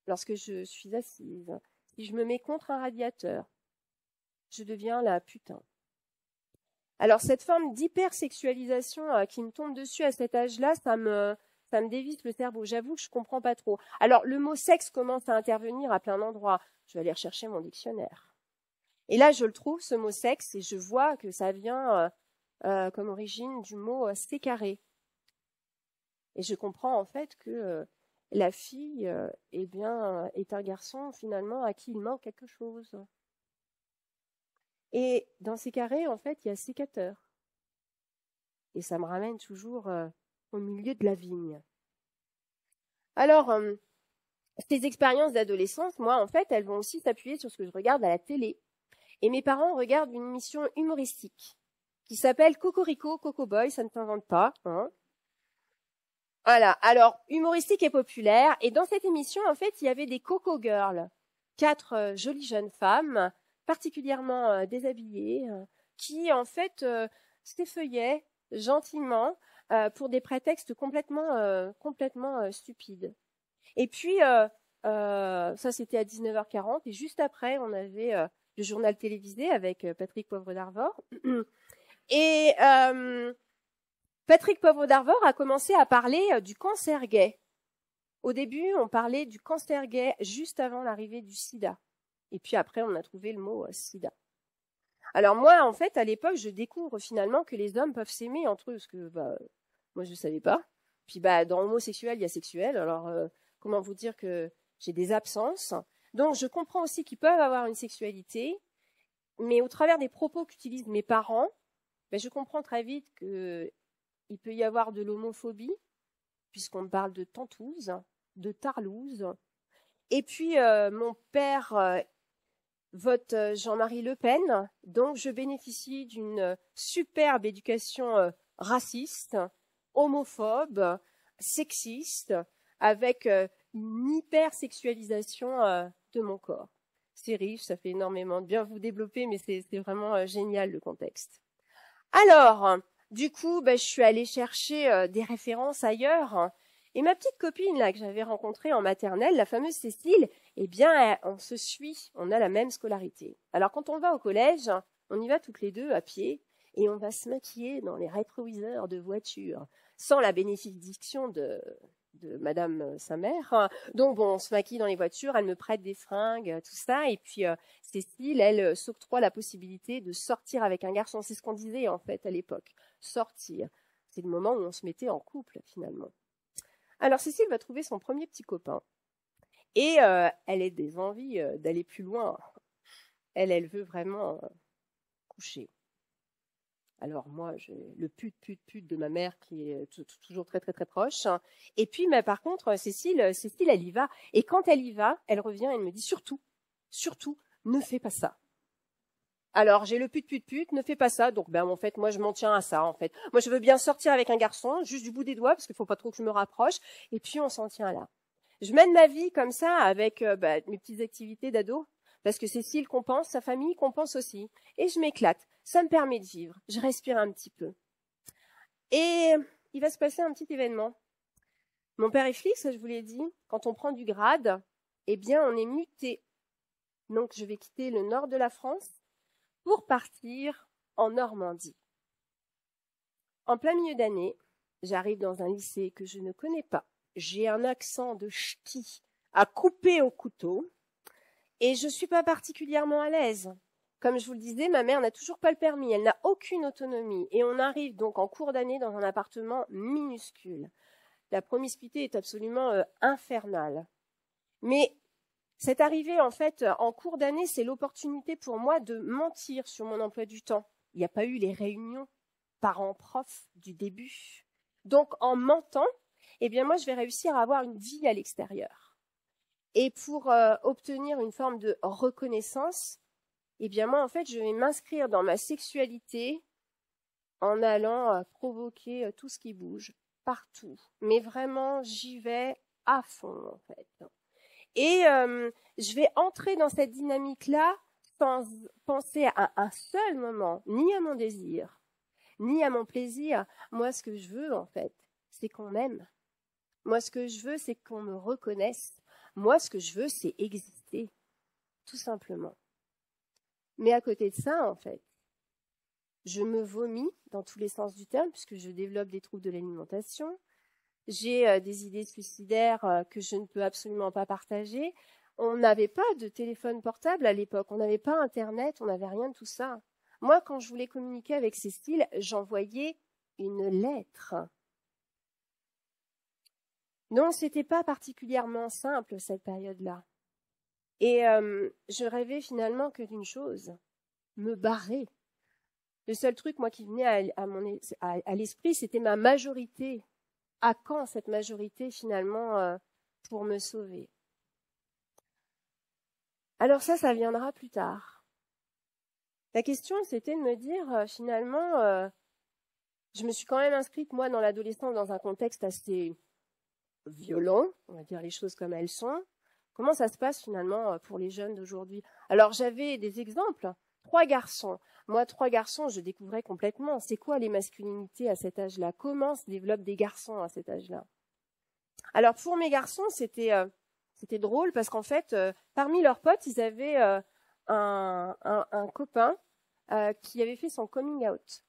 lorsque je suis assise, si je me mets contre un radiateur, je deviens la putain. Alors, cette forme d'hypersexualisation qui me tombe dessus à cet âge-là, ça me dévisse le cerveau. J'avoue que je comprends pas trop. Alors, le mot sexe commence à intervenir à plein d'endroits. Je vais aller rechercher mon dictionnaire. Et là, je le trouve, ce mot sexe, et je vois que ça vient comme origine du mot sécaré. Et je comprends en fait que la fille est un garçon finalement à qui il manque quelque chose. Et dans sécaré, en fait, il y a sécateur. Et ça me ramène toujours au milieu de la vigne. Alors, ces expériences d'adolescence, moi, en fait, elles vont aussi s'appuyer sur ce que je regarde à la télé. Et mes parents regardent une émission humoristique qui s'appelle Cocorico Coco Boy, ça ne s'invente pas. Hein. Voilà, alors humoristique et populaire. Et dans cette émission, en fait, il y avait des Coco Girls, 4 jolies jeunes femmes, particulièrement déshabillées, qui en fait s'effeuillaient gentiment pour des prétextes complètement stupides. Et puis, ça c'était à 19h40, et juste après, on avait le journal télévisé avec Patrick Poivre d'Arvor. Et Patrick Poivre d'Arvor a commencé à parler du cancer gay. Au début, on parlait du cancer gay juste avant l'arrivée du sida. Et puis après, on a trouvé le mot sida. Alors moi, en fait, à l'époque, je découvre finalement que les hommes peuvent s'aimer entre eux, parce que moi, je ne savais pas. Puis dans homosexuel, il y a sexuel. Alors, comment vous dire que j'ai des absences. Donc, je comprends aussi qu'ils peuvent avoir une sexualité, mais au travers des propos qu'utilisent mes parents, je comprends très vite qu'il peut y avoir de l'homophobie, puisqu'on parle de tantouze, de tarlouze. Et puis, mon père vote Jean-Marie Le Pen, donc je bénéficie d'une superbe éducation raciste, homophobe, sexiste, avec une hypersexualisation de mon corps. C'est riche, ça fait énormément de bien vous développer, mais c'est vraiment génial le contexte. Alors, du coup, je suis allée chercher des références ailleurs. Et ma petite copine là que j'avais rencontrée en maternelle, la fameuse Cécile, eh bien, on se suit, on a la même scolarité. Alors, quand on va au collège, on y va toutes les deux à pied et on va se maquiller dans les rétroviseurs de voiture, sans la bénédiction de madame sa mère. Donc bon, on se maquille dans les voitures, elle me prête des fringues, tout ça, et puis Cécile, elle s'octroie la possibilité de sortir avec un garçon. C'est ce qu'on disait en fait à l'époque, sortir. C'est le moment où on se mettait en couple finalement. Alors Cécile va trouver son premier petit copain, et elle a des envies d'aller plus loin. Elle veut vraiment coucher. Alors moi, j'ai le pute de ma mère qui est toujours très très très proche. Et puis, mais par contre, Cécile, elle y va. Et quand elle y va, elle revient et elle me dit surtout, ne fais pas ça. Alors j'ai le pute, ne fais pas ça. Donc en fait, moi je m'en tiens à ça. En fait, moi je veux bien sortir avec un garçon, juste du bout des doigts, parce qu'il faut pas trop que je me rapproche. Et puis on s'en tient là. Je mène ma vie comme ça avec mes petites activités d'ado. Parce que Cécile compense, sa famille compense aussi. Et je m'éclate. Ça me permet de vivre. Je respire un petit peu. Et il va se passer un petit événement. Mon père est flic, ça je vous l'ai dit. Quand on prend du grade, eh bien on est muté. Donc je vais quitter le nord de la France pour partir en Normandie. En plein milieu d'année, j'arrive dans un lycée que je ne connais pas. J'ai un accent de ch'ti à couper au couteau. Et je ne suis pas particulièrement à l'aise. Comme je vous le disais, ma mère n'a toujours pas le permis, elle n'a aucune autonomie. Et on arrive donc en cours d'année dans un appartement minuscule. La promiscuité est absolument infernale. Mais cette arrivée, en fait, en cours d'année, c'est l'opportunité pour moi de mentir sur mon emploi du temps. Il n'y a pas eu les réunions parents-prof du début. Donc, en mentant, eh bien, moi, je vais réussir à avoir une vie à l'extérieur. Et pour obtenir une forme de reconnaissance, eh bien, moi, en fait, je vais m'inscrire dans ma sexualité en allant provoquer tout ce qui bouge, partout. Mais vraiment, j'y vais à fond, en fait. Et je vais entrer dans cette dynamique-là sans penser à un seul moment, ni à mon désir, ni à mon plaisir. Moi, ce que je veux, en fait, c'est qu'on m'aime. Moi, ce que je veux, c'est qu'on me reconnaisse. Moi, ce que je veux, c'est exister, tout simplement. Mais à côté de ça, en fait, je me vomis dans tous les sens du terme, puisque je développe des troubles de l'alimentation. J'ai des idées suicidaires que je ne peux absolument pas partager. On n'avait pas de téléphone portable à l'époque, on n'avait pas Internet, on n'avait rien de tout ça. Moi, quand je voulais communiquer avec Cécile, j'envoyais une lettre. Non, c'était pas particulièrement simple cette période-là. Et je rêvais finalement que d'une chose, me barrer. Le seul truc, moi, qui venait à l'esprit, c'était ma majorité. À quand cette majorité, finalement, pour me sauver? Alors ça viendra plus tard. La question, c'était de me dire, finalement, je me suis quand même inscrite, moi, dans l'adolescence, dans un contexte assez violent, on va dire les choses comme elles sont. Comment ça se passe, finalement, pour les jeunes d'aujourd'hui? Alors, j'avais des exemples. 3 garçons. Moi, 3 garçons, je découvrais complètement. C'est quoi les masculinités à cet âge-là? Comment se développent des garçons à cet âge-là? Alors, pour mes garçons, c'était drôle parce qu'en fait, parmi leurs potes, ils avaient un copain qui avait fait son coming out.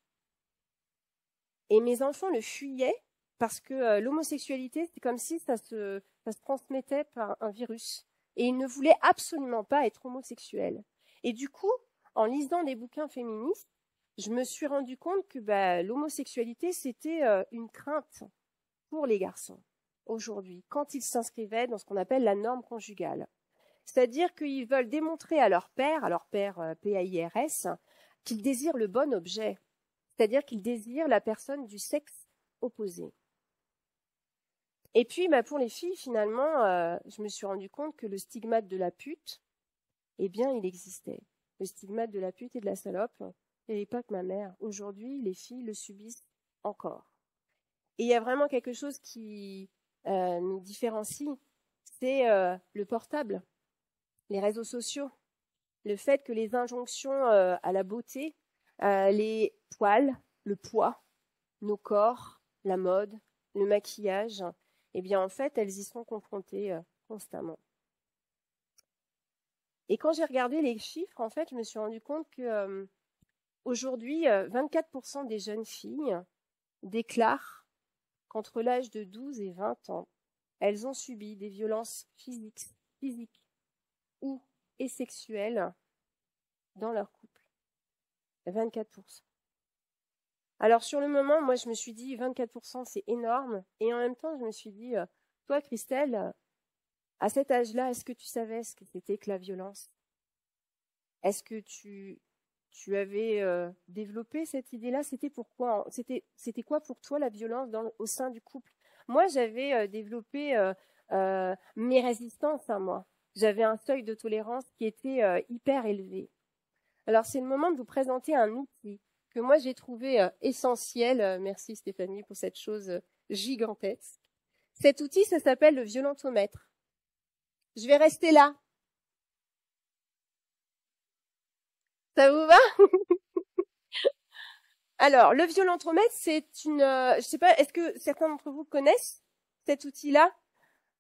Et mes enfants le fuyaient parce que l'homosexualité, c'est comme si ça se transmettait par un virus. Et ils ne voulaient absolument pas être homosexuels. Et du coup, en lisant des bouquins féministes, je me suis rendu compte que l'homosexualité, c'était une crainte pour les garçons aujourd'hui, quand ils s'inscrivaient dans ce qu'on appelle la norme conjugale. C'est-à-dire qu'ils veulent démontrer à leur père PAIRS, qu'ils désirent le bon objet, c'est-à-dire qu'ils désirent la personne du sexe opposé. Et puis, pour les filles, finalement, je me suis rendu compte que le stigmate de la pute, eh bien, il existait. Le stigmate de la pute et de la salope, il n'y avait pas que ma mère. Aujourd'hui, les filles le subissent encore. Et il y a vraiment quelque chose qui nous différencie, c'est le portable, les réseaux sociaux, le fait que les injonctions à la beauté, les poils, le poids, nos corps, la mode, le maquillage, eh bien en fait, elles y sont confrontées constamment. Et quand j'ai regardé les chiffres, en fait, je me suis rendu compte que aujourd'hui, 24% des jeunes filles déclarent qu'entre l'âge de 12 et 20 ans, elles ont subi des violences physiques ou sexuelles dans leur couple. 24%. Alors sur le moment, moi je me suis dit 24% c'est énorme. Et en même temps, je me suis dit, toi Christelle, à cet âge-là, est-ce que tu savais ce que c'était que la violence? Est-ce que tu avais développé cette idée-là? C'était pourquoi? C'était quoi pour toi la violence au sein du couple? Moi, j'avais développé mes résistances à moi. J'avais un seuil de tolérance qui était hyper élevé. Alors, c'est le moment de vous présenter un outil que moi, j'ai trouvé essentiel. Merci Stéphanie pour cette chose gigantesque. Cet outil, ça s'appelle le violentomètre. Je vais rester là. Ça vous va? Alors, le violentomètre, c'est je sais pas, est-ce que certains d'entre vous connaissent cet outil-là?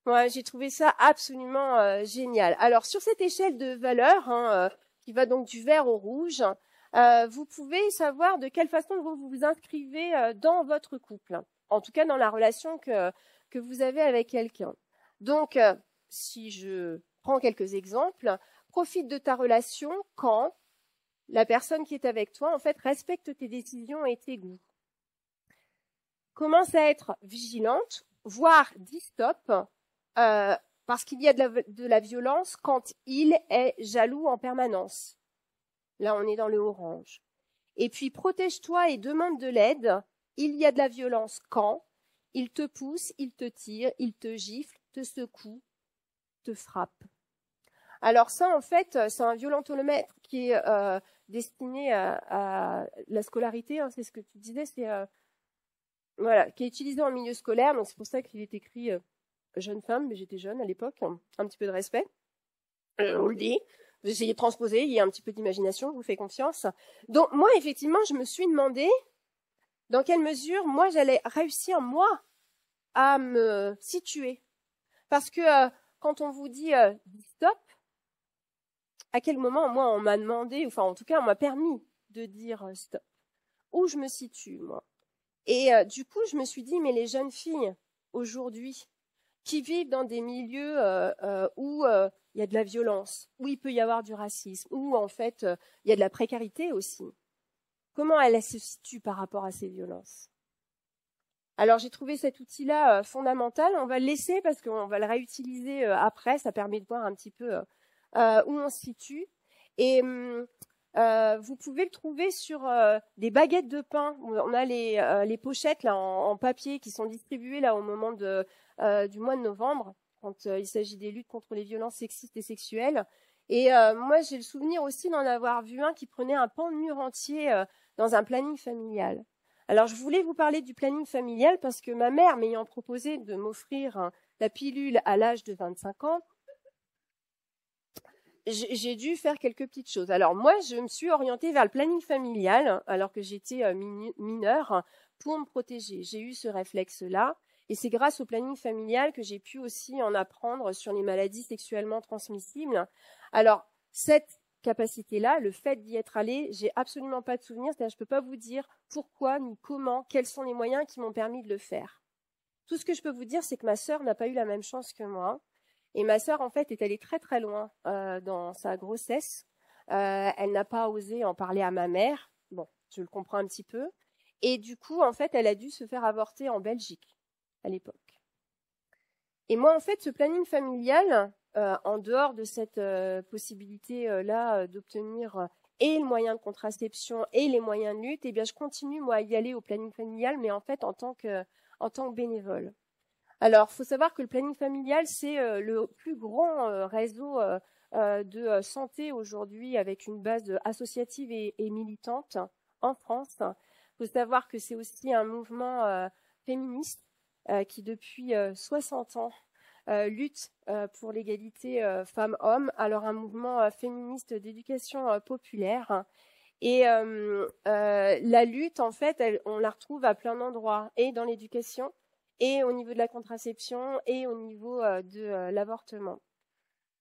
Ouais, j'ai trouvé ça absolument génial. Alors, sur cette échelle de valeurs, qui va donc du vert au rouge, vous pouvez savoir de quelle façon vous vous inscrivez dans votre couple. En tout cas, dans la relation que vous avez avec quelqu'un. Donc, si je prends quelques exemples, profite de ta relation quand la personne qui est avec toi, en fait, respecte tes décisions et tes goûts. Commence à être vigilante voire dit stop, parce qu'il y a de la violence quand il est jaloux en permanence. Là, on est dans le orange. Et puis, protège-toi et demande de l'aide. Il y a de la violence quand il te pousse, il te tire, il te gifle, te secoue, te frappe. Alors ça, en fait, c'est un violentomètre qui est destiné à la scolarité, hein, c'est ce que tu disais, c'est voilà, qui est utilisé en milieu scolaire. Donc c'est pour ça qu'il est écrit jeune femme, mais j'étais jeune à l'époque, un petit peu de respect. On le dit. Vous essayez de transposer, il y a un petit peu d'imagination, je vous fais confiance. Donc moi, effectivement, je me suis demandé dans quelle mesure moi j'allais réussir moi à me situer, parce que quand on vous dit stop, à quel moment moi on m'a demandé, enfin en tout cas on m'a permis de dire stop, où je me situe moi. Et du coup je me suis dit mais les jeunes filles aujourd'hui qui vivent dans des milieux où il y a de la violence, où il peut y avoir du racisme, où en fait il y a de la précarité aussi, comment elles se situent par rapport à ces violences? Alors j'ai trouvé cet outil-là fondamental, on va le laisser parce qu'on va le réutiliser après, ça permet de voir un petit peu où on se situe. Et vous pouvez le trouver sur des baguettes de pain. On a les pochettes là en papier qui sont distribuées là au moment du mois de novembre, quand il s'agit des luttes contre les violences sexistes et sexuelles. Et moi, j'ai le souvenir aussi d'en avoir vu un qui prenait un pan de mur entier dans un planning familial. Alors, je voulais vous parler du planning familial parce que ma mère m'ayant proposé de m'offrir la pilule à l'âge de 25 ans, j'ai dû faire quelques petites choses. Alors moi, je me suis orientée vers le planning familial alors que j'étais mineure pour me protéger. J'ai eu ce réflexe-là et c'est grâce au planning familial que j'ai pu aussi en apprendre sur les maladies sexuellement transmissibles. Alors cette capacité-là, le fait d'y être allée, j'ai absolument pas de souvenir, c'est-à-dire je peux pas vous dire pourquoi ni comment, quels sont les moyens qui m'ont permis de le faire. Tout ce que je peux vous dire, c'est que ma sœur n'a pas eu la même chance que moi. Et ma sœur, en fait, est allée très très loin dans sa grossesse. Elle n'a pas osé en parler à ma mère. Bon, je le comprends un petit peu. Et du coup, en fait, elle a dû se faire avorter en Belgique à l'époque. Et moi, en fait, ce planning familial, en dehors de cette possibilité-là d'obtenir et le moyen de contraception et les moyens de lutte, eh bien, je continue, moi, à y aller au planning familial, mais en fait, en tant que bénévole. Alors, il faut savoir que le planning familial, c'est le plus grand réseau de santé aujourd'hui avec une base associative et militante en France. Il faut savoir que c'est aussi un mouvement féministe qui, depuis 60 ans, lutte pour l'égalité femmes-hommes. Alors, un mouvement féministe d'éducation populaire. Et la lutte, en fait, on la retrouve à plein d'endroits, et dans l'éducation, et au niveau de la contraception et au niveau de l'avortement.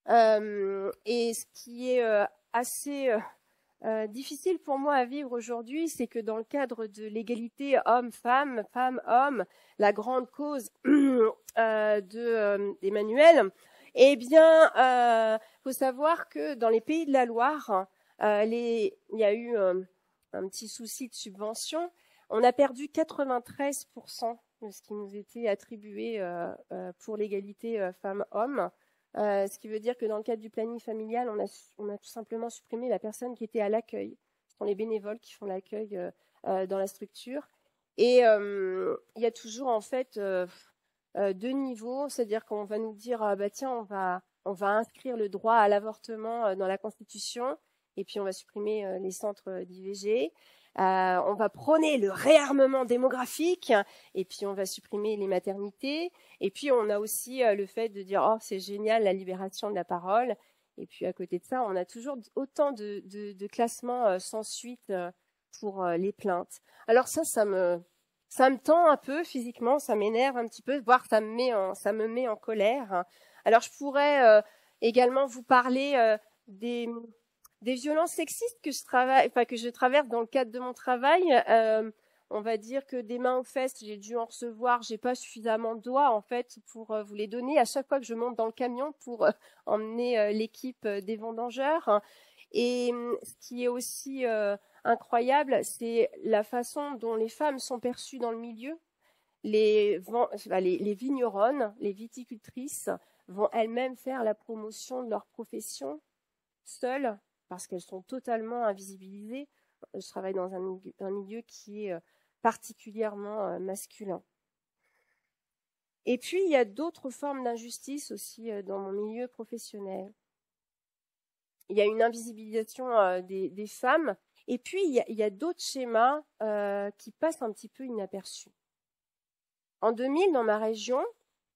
Et ce qui est assez difficile pour moi à vivre aujourd'hui, c'est que dans le cadre de l'égalité homme-femme, femme-homme, la grande cause d'Emmanuel, eh bien, faut savoir que dans les pays de la Loire, il y a eu un petit souci de subvention. On a perdu 93% de ce qui nous était attribué pour l'égalité femmes-hommes. Ce qui veut dire que dans le cadre du planning familial, on a tout simplement supprimé la personne qui était à l'accueil. Ce sont les bénévoles qui font l'accueil dans la structure. Et il y a toujours en fait deux niveaux, c'est-à-dire qu'on va nous dire bah tiens, on va inscrire le droit à l'avortement dans la Constitution, et puis on va supprimer les centres d'IVG. On va prôner le réarmement démographique, et puis on va supprimer les maternités. Et puis on a aussi le fait de dire oh c'est génial la libération de la parole. Et puis à côté de ça, on a toujours autant de classements sans suite pour les plaintes. Alors ça me tend un peu physiquement, ça m'énerve un petit peu, voire ça me met en colère. Alors je pourrais également vous parler des violences sexistes que je traverse dans le cadre de mon travail. On va dire que des mains aux fesses, j'ai dû en recevoir, j'ai pas suffisamment de doigts en fait pour vous les donner à chaque fois que je monte dans le camion pour emmener l'équipe des vendangeurs. Et ce qui est aussi incroyable, c'est la façon dont les femmes sont perçues dans le milieu. les vigneronnes, les viticultrices vont elles-mêmes faire la promotion de leur profession seules, parce qu'elles sont totalement invisibilisées. Je travaille dans un milieu qui est particulièrement masculin. Et puis, il y a d'autres formes d'injustice aussi dans mon milieu professionnel. Il y a une invisibilisation des femmes. Et puis, il y a d'autres schémas qui passent un petit peu inaperçus. En 2000, dans ma région,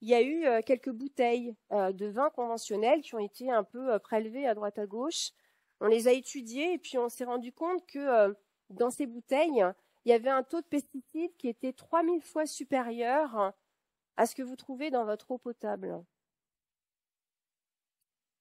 il y a eu quelques bouteilles de vin conventionnel qui ont été un peu prélevées à droite à gauche. On les a étudiées et puis on s'est rendu compte que dans ces bouteilles, il y avait un taux de pesticides qui était 3000 fois supérieur à ce que vous trouvez dans votre eau potable.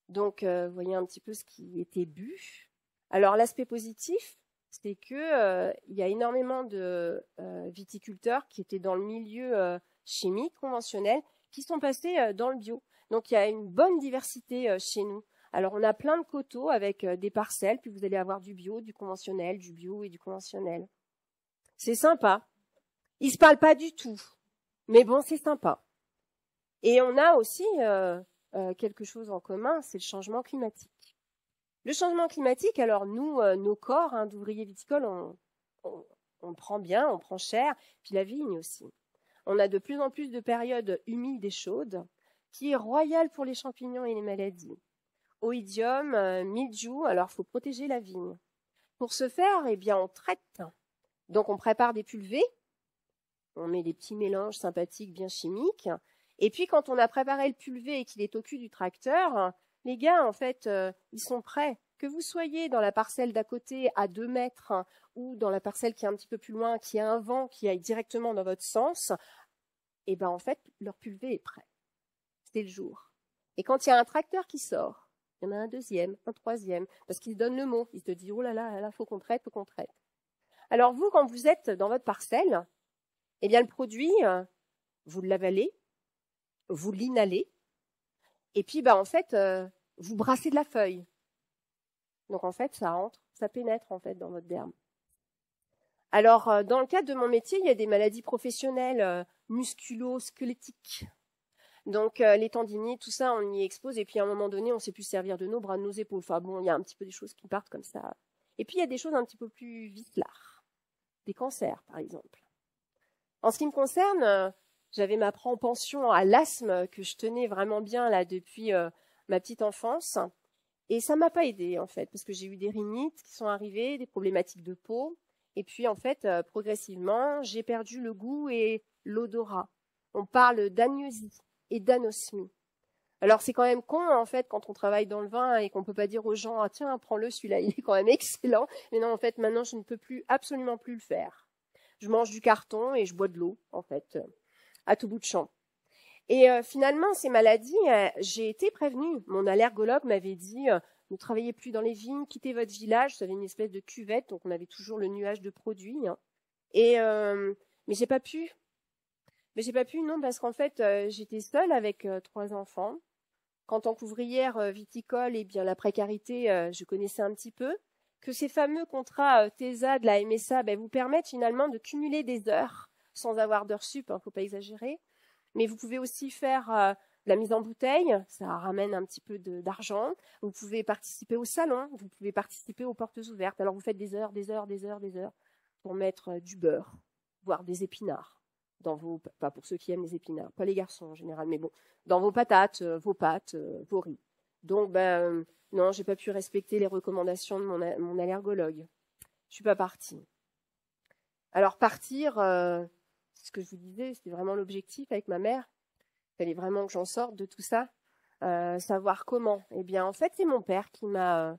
Donc, vous voyez un petit peu ce qui était bu. Alors, l'aspect positif, c'est que il y a énormément de viticulteurs qui étaient dans le milieu chimique conventionnel qui sont passés dans le bio. Donc, il y a une bonne diversité chez nous. Alors, on a plein de coteaux avec des parcelles, puis vous allez avoir du bio, du conventionnel, du bio et du conventionnel. C'est sympa. Ils se parlent pas du tout, mais bon, c'est sympa. Et on a aussi quelque chose en commun, c'est le changement climatique. Le changement climatique, alors nous, nos corps d'ouvriers viticoles, on prend bien, on prend cher, puis la vigne aussi. On a de plus en plus de périodes humides et chaudes, qui est royale pour les champignons et les maladies. Oïdium, mildiou, alors il faut protéger la vigne. Pour ce faire, eh bien, on traite. Donc on prépare des pulvées, on met des petits mélanges sympathiques bien chimiques, et puis quand on a préparé le pulvé et qu'il est au cul du tracteur, les gars, en fait, ils sont prêts. Que vous soyez dans la parcelle d'à côté à 2 mètres ou dans la parcelle qui est un petit peu plus loin, qui a un vent qui aille directement dans votre sens, et ben en fait, leur pulvé est prêt. C'est le jour. Et quand il y a un tracteur qui sort, il y en a un deuxième, un troisième, parce qu'il donne le mot. Il se dit, oh là là, faut qu'on traite, faut qu'on traite. Alors vous, quand vous êtes dans votre parcelle, eh bien le produit, vous l'avalez, vous l'inhalez, et puis en fait, vous brassez de la feuille. Donc en fait, ça entre, ça pénètre en fait dans votre derme. Alors dans le cadre de mon métier, il y a des maladies professionnelles musculo-squelettiques. Donc les tendinites, tout ça, on y expose, et puis à un moment donné, on ne sait plus servir de nos bras, de nos épaules. Enfin bon, il y a un petit peu des choses qui partent comme ça. Et puis il y a des choses un petit peu plus vicelards, des cancers par exemple. En ce qui me concerne, j'avais ma pension à l'asthme que je tenais vraiment bien là depuis ma petite enfance, et ça m'a pas aidée en fait, parce que j'ai eu des rhinites qui sont arrivées, des problématiques de peau, et puis en fait progressivement, j'ai perdu le goût et l'odorat. On parle d'agnosie et d'anosmie. Alors c'est quand même con en fait quand on travaille dans le vin et qu'on peut pas dire aux gens tiens prends-le celui-là il est quand même excellent, mais non en fait maintenant je ne peux plus absolument plus le faire. Je mange du carton et je bois de l'eau en fait à tout bout de champ. Et finalement ces maladies j'ai été prévenue. Mon allergologue m'avait dit ne travaillez plus dans les vignes, quittez votre village. Vous avez une espèce de cuvette donc on avait toujours le nuage de produits et mais j'ai pas pu. Mais j'ai pas pu, non, parce qu'en fait, j'étais seule avec 3 enfants. Qu'en tant qu'ouvrière viticole, eh bien, la précarité, je connaissais un petit peu. Que ces fameux contrats TESA de la MSA vous permettent finalement de cumuler des heures sans avoir d'heures sup, faut pas exagérer. Mais vous pouvez aussi faire de la mise en bouteille, ça ramène un petit peu d'argent. Vous pouvez participer au salon, vous pouvez participer aux portes ouvertes. Alors vous faites des heures pour mettre du beurre, voire des épinards. Pas pour ceux qui aiment les épinards, pas les garçons en général, mais bon, dans vos patates, vos pâtes, vos riz. Donc, non, j'ai pas pu respecter les recommandations de mon allergologue. Je suis pas partie. Alors partir, c'est ce que je vous disais, c'était vraiment l'objectif avec ma mère. Il fallait vraiment que j'en sorte de tout ça. Savoir comment. Eh bien, en fait, c'est mon père qui m'a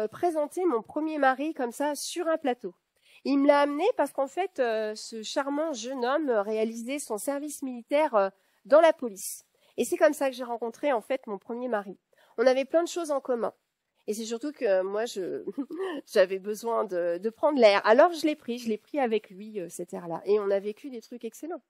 présenté mon premier mari comme ça sur un plateau. Il me l'a amené parce qu'en fait, ce charmant jeune homme réalisait son service militaire dans la police. Et c'est comme ça que j'ai rencontré en fait mon premier mari. On avait plein de choses en commun. Et c'est surtout que moi, j'avais besoin de prendre l'air. Alors je l'ai pris avec lui cet air-là. Et on a vécu des trucs excellents.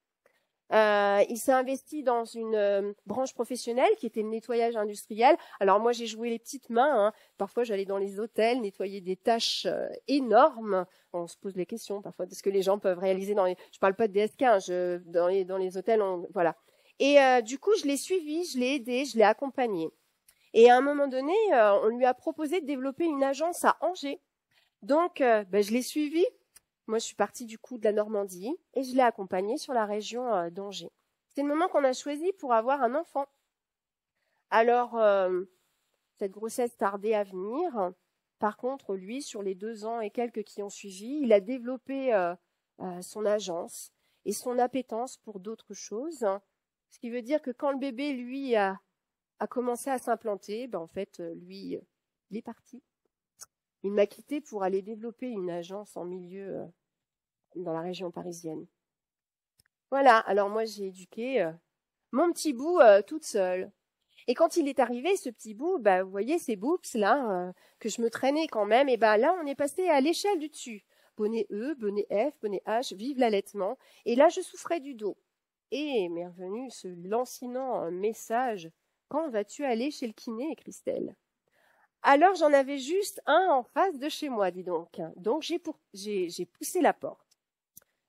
Il s'est investi dans une branche professionnelle qui était le nettoyage industriel. Alors moi, j'ai joué les petites mains. Hein. Parfois, j'allais dans les hôtels nettoyer des tâches énormes. On se pose les questions parfois de ce que les gens peuvent réaliser dans les... Je parle pas de DSK, hein, dans les hôtels, voilà. Et du coup, je l'ai suivi, je l'ai aidé, je l'ai accompagné. Et à un moment donné, on lui a proposé de développer une agence à Angers. Donc, je l'ai suivi. Moi, je suis partie du coup de la Normandie et je l'ai accompagné sur la région d'Angers. C'est le moment qu'on a choisi pour avoir un enfant. Alors, cette grossesse tardait à venir. Par contre, lui, sur les 2 ans et quelques qui ont suivi, il a développé son agence et son appétence pour d'autres choses. Ce qui veut dire que quand le bébé, lui, a commencé à s'implanter, en fait, lui, il est parti. Il m'a quitté pour aller développer une agence en milieu dans la région parisienne. Voilà, alors moi j'ai éduqué mon petit bout toute seule. Et quand il est arrivé, ce petit bout, vous voyez ces boops là, que je me traînais quand même, et là on est passé à l'échelle du dessus. Bonnet E, bonnet F, bonnet H, vive l'allaitement. Et là je souffrais du dos. Et m'est revenu ce lancinant message. Quand vas-tu aller chez le kiné, Christelle? Alors j'en avais juste un en face de chez moi, dis donc. Donc j'ai poussé la porte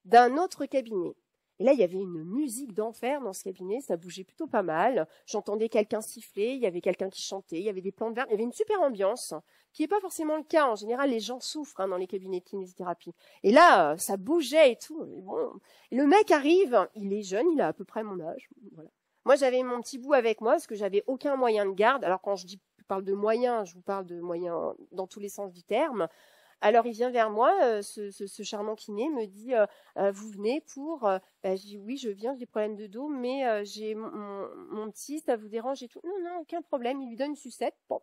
d'un autre cabinet. Et là, il y avait une musique d'enfer dans ce cabinet, ça bougeait plutôt pas mal. J'entendais quelqu'un siffler, il y avait quelqu'un qui chantait, il y avait des plantes vertes, il y avait une super ambiance, qui n'est pas forcément le cas. En général, les gens souffrent dans les cabinets de kinésithérapie. Et là, ça bougeait et tout. Et bon, le mec arrive, il est jeune, il a à peu près mon âge. Voilà. Moi, j'avais mon petit bout avec moi parce que j'avais aucun moyen de garde. Alors quand je parle de moyens, je vous parle de moyens dans tous les sens du terme. Alors il vient vers moi, ce charmant kiné me dit vous venez pour je dis oui je viens, j'ai des problèmes de dos mais j'ai mon petit, ça vous dérange et tout. Non, aucun problème, il lui donne une sucette. Bon.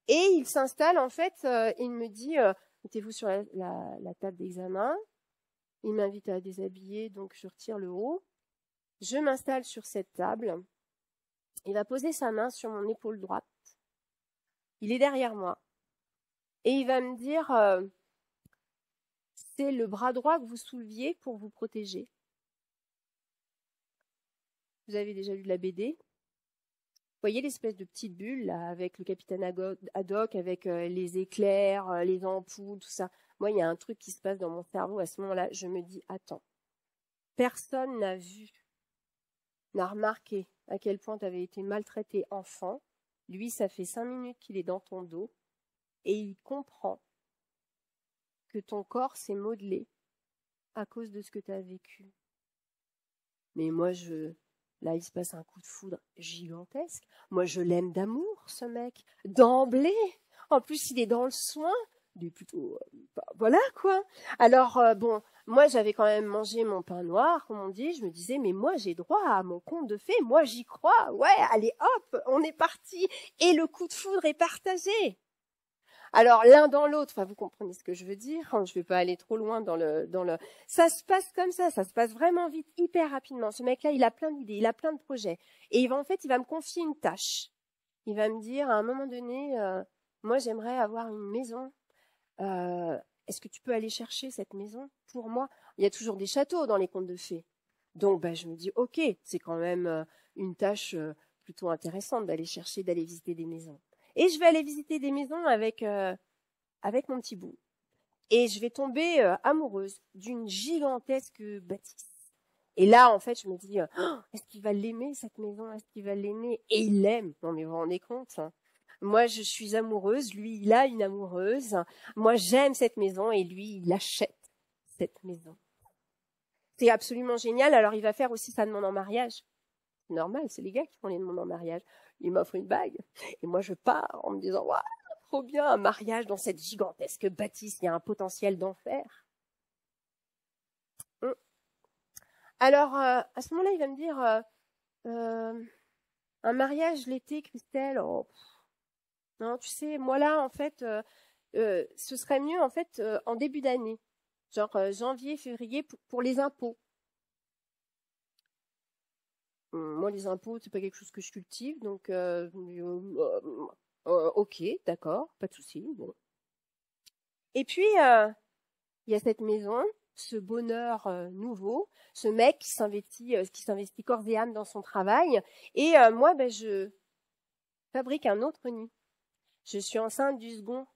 Et il s'installe en fait et il me dit mettez-vous sur la table d'examen. Il m'invite à déshabiller, donc je retire le haut. Je m'installe sur cette table. Il va poser sa main sur mon épaule droite. Il est derrière moi. Et il va me dire, c'est le bras droit que vous souleviez pour vous protéger. Vous avez déjà lu de la BD? Vous voyez l'espèce de petite bulle là, avec le capitaine Haddock, avec les éclairs, les ampoules, tout ça. Moi, il y a un truc qui se passe dans mon cerveau à ce moment-là. Je me dis, attends, personne n'a vu, n'a remarqué à quel point tu avais été maltraité enfant. Lui, ça fait 5 minutes qu'il est dans ton dos et il comprend que ton corps s'est modelé à cause de ce que tu as vécu. Mais moi, là, il se passe un coup de foudre gigantesque. Moi, je l'aime d'amour, ce mec, d'emblée. En plus, il est dans le soin. Il est plutôt... voilà, quoi. Alors, moi, j'avais quand même mangé mon pain noir, comme on dit. Je me disais, mais moi, j'ai droit à mon conte de fées. Moi, j'y crois. Ouais, allez, hop, on est parti. Et le coup de foudre est partagé. Alors l'un dans l'autre, vous comprenez ce que je veux dire. Je ne vais pas aller trop loin dans le. Ça se passe comme ça se passe vraiment vite, hyper rapidement. Ce mec-là, il a plein d'idées, il a plein de projets, et il va me confier une tâche. Il va me dire à un moment donné, moi j'aimerais avoir une maison. Est-ce que tu peux aller chercher cette maison pour moi? Il y a toujours des châteaux dans les contes de fées, donc je me dis ok, c'est quand même une tâche plutôt intéressante d'aller visiter des maisons. Et je vais aller visiter des maisons avec mon petit bout. Et je vais tomber amoureuse d'une gigantesque bâtisse. Et là, en fait, je me dis, est-ce qu'il va l'aimer, cette maison? Est-ce qu'il va l'aimer? Et il l'aime. Non, mais vous vous rendez compte, hein. Moi, je suis amoureuse. Lui, il a une amoureuse. Moi, j'aime cette maison. Et lui, il achète cette maison. C'est absolument génial. Alors, il va faire aussi sa demande en mariage. C'est normal, c'est les gars qui font les demandes en mariage. Il m'offre une bague. Et moi, je pars en me disant, waouh, trop bien, un mariage dans cette gigantesque bâtisse. Il y a un potentiel d'enfer. Alors, à ce moment-là, il va me dire, un mariage l'été, Christelle. Oh, non, tu sais, moi là, en fait, ce serait mieux, en fait, en début d'année. Genre janvier, février, pour les impôts. Moi, les impôts, c'est pas quelque chose que je cultive, donc ok, d'accord, pas de souci. Bon. Et puis, il y a cette maison, ce bonheur nouveau, ce mec qui s'investit corps et âme dans son travail. Et moi, je fabrique un autre nid. Je suis enceinte du second.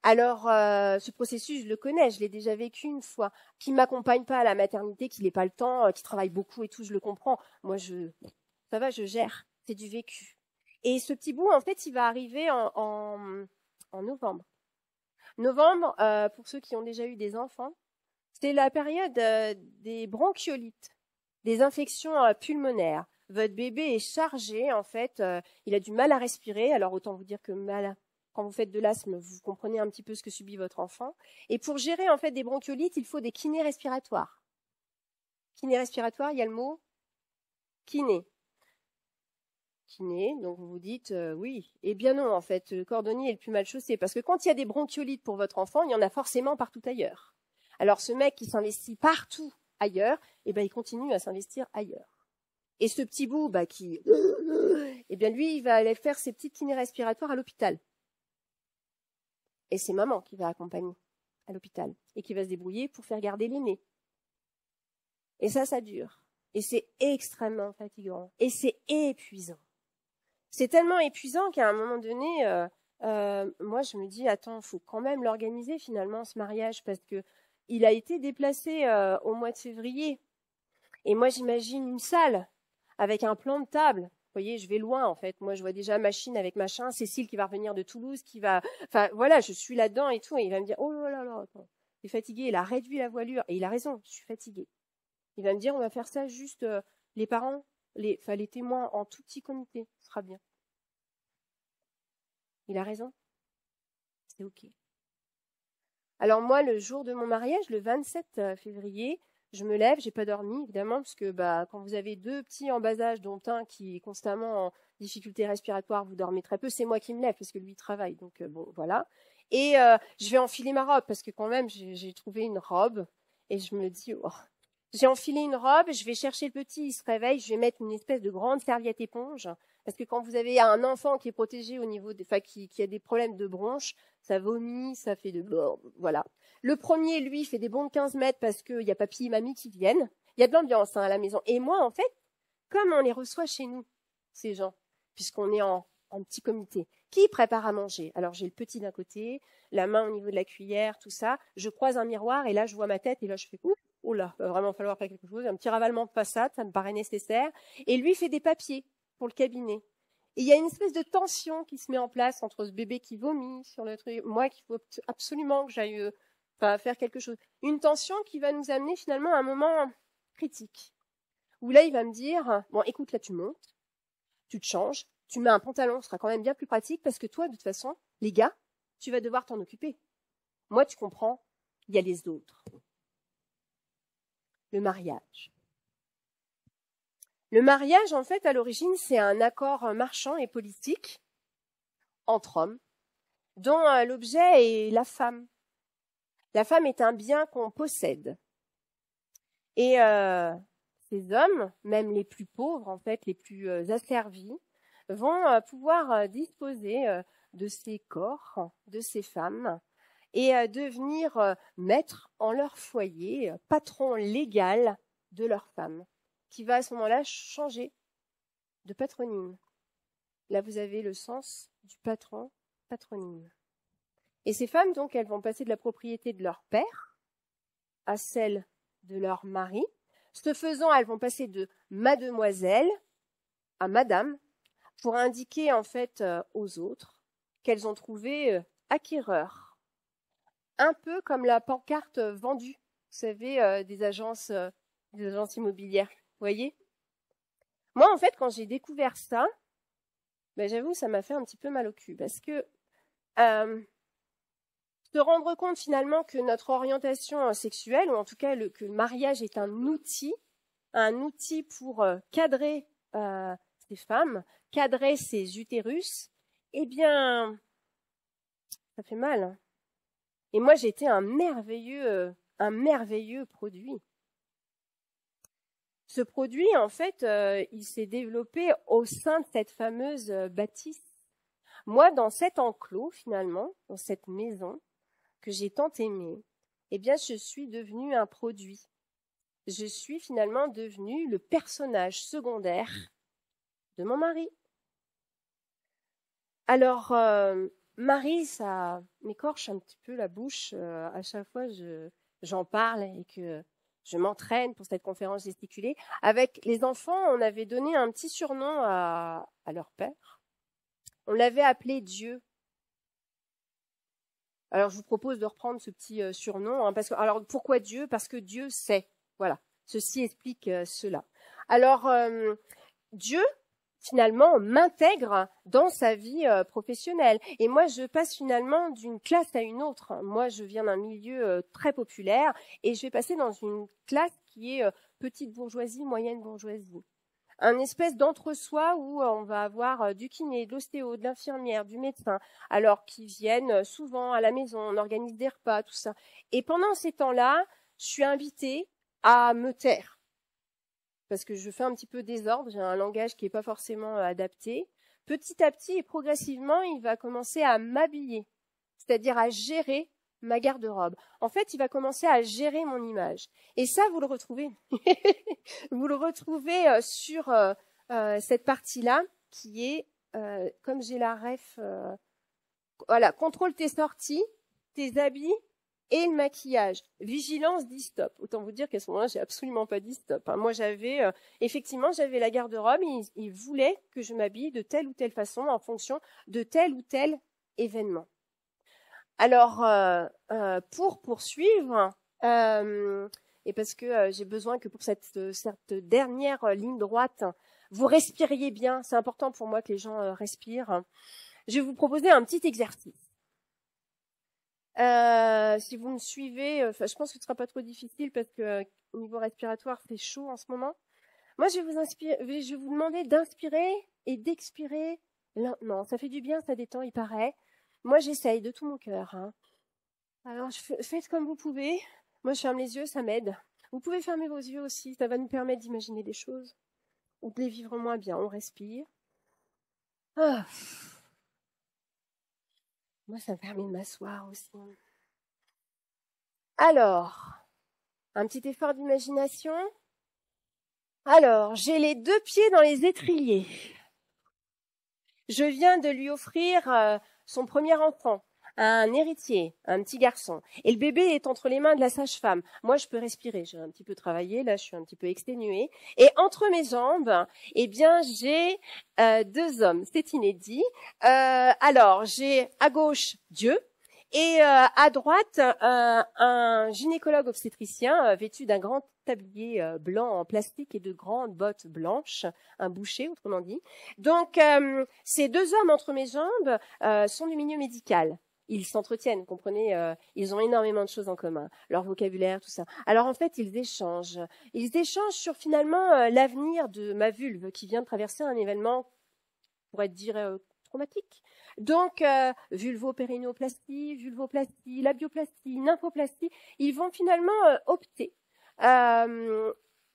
Alors, ce processus, je le connais, je l'ai déjà vécu une fois. Qui ne m'accompagne pas à la maternité, qui n'ait pas le temps, qui travaille beaucoup et tout, je le comprends. Moi, ça va, je gère. C'est du vécu. Et ce petit bout, en fait, il va arriver en novembre. Novembre, pour ceux qui ont déjà eu des enfants, c'est la période des bronchiolites, des infections pulmonaires. Votre bébé est chargé, en fait, il a du mal à respirer. Alors, autant vous dire que quand vous faites de l'asthme, vous comprenez un petit peu ce que subit votre enfant. Et pour gérer, en fait, des bronchiolites, il faut des kinés respiratoires. Kiné respiratoire, il y a le mot kiné. Kiné, donc vous vous dites oui. Eh bien non, en fait, le cordonnier est le plus mal chaussé. Parce que quand il y a des bronchiolites pour votre enfant, il y en a forcément partout ailleurs. Alors ce mec qui s'investit partout ailleurs, eh ben, il continue à s'investir ailleurs. Et ce petit bout eh bien lui, il va aller faire ses petites kinés respiratoires à l'hôpital. Et c'est maman qui va accompagner à l'hôpital et qui va se débrouiller pour faire garder l'aîné. Et ça dure. Et c'est extrêmement fatigant. Et c'est épuisant. C'est tellement épuisant qu'à un moment donné, moi je me dis, attends, il faut quand même l'organiser finalement ce mariage parce que il a été déplacé au mois de février. Et moi j'imagine une salle avec un plan de table. Vous voyez, je vais loin en fait. Moi je vois déjà machine avec machin, Cécile qui va revenir de Toulouse, enfin voilà, je suis là-dedans et tout. Et il va me dire, oh là là, attends, il est fatigué, il a réduit la voilure. Et il a raison, je suis fatiguée. Il va me dire, on va faire ça juste les parents, les témoins en tout petit comité, ce sera bien. Il a raison. C'est OK. Alors moi, le jour de mon mariage, le 27 février, je me lève, j'ai pas dormi, évidemment, parce que quand vous avez deux petits en bas âge, dont un qui est constamment en difficulté respiratoire, vous dormez très peu, c'est moi qui me lève, parce que lui travaille, donc bon, voilà. Et je vais enfiler ma robe, parce que quand même, j'ai trouvé une robe, et je me dis, oh. J'ai enfilé une robe, je vais chercher le petit, il se réveille, je vais mettre une espèce de grande serviette éponge, parce que quand vous avez un enfant qui est protégé au niveau qui a des problèmes de bronches, ça vomit, ça fait de voilà. Le premier, lui, fait des bonds de 15 mètres parce qu'il y a papy et mamie qui viennent. Il y a de l'ambiance à la maison. Et moi, en fait, comme on les reçoit chez nous, ces gens, puisqu'on est en petit comité, qui prépare à manger? Alors j'ai le petit d'un côté, la main au niveau de la cuillère, tout ça. Je croise un miroir et là, je vois ma tête et là, je fais ouf. Oh là, il va vraiment falloir faire quelque chose, un petit ravalement de façade, ça me paraît nécessaire. Et lui fait des papiers pour le cabinet. Et il y a une espèce de tension qui se met en place entre ce bébé qui vomit sur le truc, moi qu'il faut absolument que j'aille faire quelque chose. Une tension qui va nous amener finalement à un moment critique. Où là, il va me dire, bon, écoute, là, tu montes, tu te changes, tu mets un pantalon, ce sera quand même bien plus pratique parce que toi, de toute façon, les gars, tu vas devoir t'en occuper. Moi, tu comprends, il y a les autres. Le mariage. Le mariage, en fait, à l'origine, c'est un accord marchand et politique entre hommes, dont l'objet est la femme. La femme est un bien qu'on possède. Et ces hommes, même les plus pauvres, en fait, les plus asservis, vont pouvoir disposer de ces corps, de ces femmes, et devenir maître en leur foyer, patron légal de leur femme, qui va à ce moment-là changer de patronyme. Là, vous avez le sens du patron, patronyme. Et ces femmes, donc, elles vont passer de la propriété de leur père à celle de leur mari. Ce faisant, elles vont passer de mademoiselle à madame pour indiquer, en fait, aux autres qu'elles ont trouvé acquéreur. Un peu comme la pancarte vendue, vous savez, des agences immobilières. Vous voyez? Moi, en fait, quand j'ai découvert ça, j'avoue, ça m'a fait un petit peu mal au cul. Parce que se rendre compte finalement que notre orientation sexuelle, ou en tout cas que le mariage est un outil pour cadrer ces femmes, cadrer ces utérus, eh bien, ça fait mal. Hein. Et moi, j'ai été un merveilleux produit. Ce produit, en fait, il s'est développé au sein de cette fameuse bâtisse. Moi, dans cet enclos, finalement, dans cette maison que j'ai tant aimée, eh bien, je suis devenue un produit. Je suis finalement devenue le personnage secondaire de mon mari. Alors, Marie, ça m'écorche un petit peu la bouche à chaque fois j'en parle et que je m'entraîne pour cette conférence gesticulée. Avec les enfants, on avait donné un petit surnom à leur père. On l'avait appelé Dieu. Alors, je vous propose de reprendre ce petit surnom. Hein, alors, pourquoi Dieu? Parce que Dieu sait. Voilà, ceci explique cela. Alors, Dieu, finalement, m'intègre dans sa vie professionnelle. Et moi, je passe finalement d'une classe à une autre. Moi, je viens d'un milieu très populaire et je vais passer dans une classe qui est petite bourgeoisie, moyenne bourgeoisie. Un espèce d'entre-soi où on va avoir du kiné, de l'ostéo, de l'infirmière, du médecin, alors qu'ils viennent souvent à la maison, on organise des repas, tout ça. Et pendant ces temps-là, je suis invitée à me taire. Parce que je fais un petit peu désordre, j'ai un langage qui n'est pas forcément adapté. Petit à petit et progressivement, il va commencer à m'habiller, c'est-à-dire à gérer ma garde-robe. En fait, il va commencer à gérer mon image. Et ça, vous le retrouvez. Vous le retrouvez sur cette partie-là qui est, comme j'ai la ref, voilà, contrôle tes sorties, tes habits et le maquillage. Vigilance, dit stop. Autant vous dire qu'à ce moment-là, j'ai absolument pas dit stop. Hein. Moi, effectivement, j'avais la garde-robe et il voulait que je m'habille de telle ou telle façon en fonction de tel ou tel événement. Alors, pour poursuivre, et parce que j'ai besoin que pour cette dernière ligne droite, vous respiriez bien. C'est important pour moi que les gens respirent. Je vais vous proposer un petit exercice. Si vous me suivez, je pense que ce ne sera pas trop difficile parce que au niveau respiratoire, c'est chaud en ce moment. Moi, je vais vous demander d'inspirer et d'expirer lentement. Ça fait du bien, ça détend, il paraît. Moi, j'essaye de tout mon cœur. Hein. Alors, faites comme vous pouvez. Moi, je ferme les yeux, ça m'aide. Vous pouvez fermer vos yeux aussi, ça va nous permettre d'imaginer des choses ou de les vivre moins bien. On respire. Ah. Moi, ça me permet de m'asseoir aussi. Alors, un petit effort d'imagination. Alors, j'ai les 2 pieds dans les étriers. Je viens de lui offrir son premier enfant, un héritier, un petit garçon. Et le bébé est entre les mains de la sage-femme. Moi, je peux respirer. J'ai un petit peu travaillé. Là, je suis un petit peu exténuée. Et entre mes jambes, eh bien, j'ai 2 hommes. C'est inédit. Alors, j'ai à gauche Dieu. Et à droite, un gynécologue obstétricien vêtu d'un grand tablier blanc en plastique et de grandes bottes blanches, un boucher, autrement dit. Donc, ces 2 hommes entre mes jambes sont du milieu médical. Ils s'entretiennent, vous comprenez, ils ont énormément de choses en commun, leur vocabulaire, tout ça. Alors, en fait, ils échangent sur finalement l'avenir de ma vulve qui vient de traverser un événement, on pourrait dire, traumatique. Donc, vulvopérinéoplastie, labioplastie, nymphoplastie, ils vont finalement opter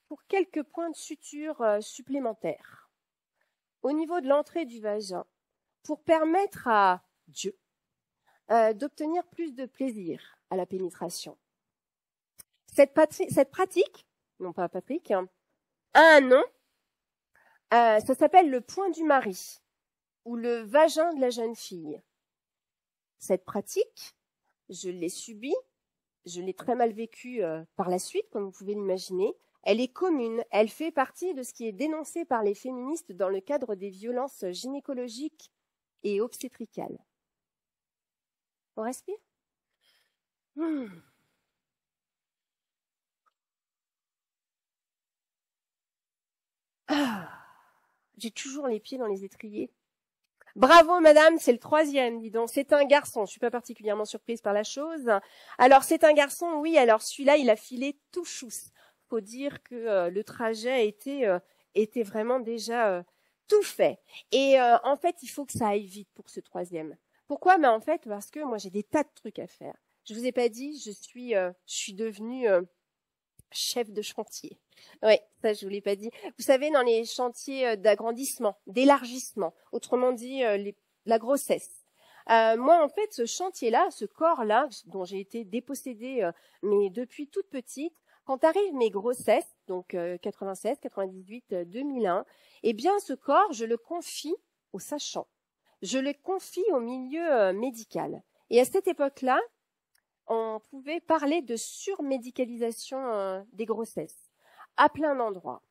pour quelques points de suture supplémentaires au niveau de l'entrée du vagin pour permettre à Dieu d'obtenir plus de plaisir à la pénétration. Cette pratique, non pas Patrick, hein, a un nom, ça s'appelle le point du mari ou le vagin de la jeune fille. Cette pratique, je l'ai subie, je l'ai très mal vécue par la suite, comme vous pouvez l'imaginer. Elle est commune, elle fait partie de ce qui est dénoncé par les féministes dans le cadre des violences gynécologiques et obstétricales. On respire ? Ah, j'ai toujours les pieds dans les étriers. Bravo madame, c'est le 3e, dis donc. C'est un garçon, je ne suis pas particulièrement surprise par la chose. Alors c'est un garçon, oui, alors celui-là, il a filé tout chousse. Faut dire que le trajet était vraiment déjà tout fait. Et en fait, il faut que ça aille vite pour ce 3e. Pourquoi ? En fait, parce que moi, j'ai des tas de trucs à faire. Je vous ai pas dit, je suis devenue chef de chantier. Oui, ça je vous l'ai pas dit. Vous savez, dans les chantiers d'agrandissement, d'élargissement, autrement dit la grossesse. Moi, en fait, ce chantier-là, ce corps-là, dont j'ai été dépossédée, mais depuis toute petite, quand arrivent mes grossesses, donc 96, 98, 2001, eh bien, ce corps, je le confie aux sachants. Je le confie au milieu médical. Et à cette époque-là, on pouvait parler de surmédicalisation des grossesses à plein d'endroits.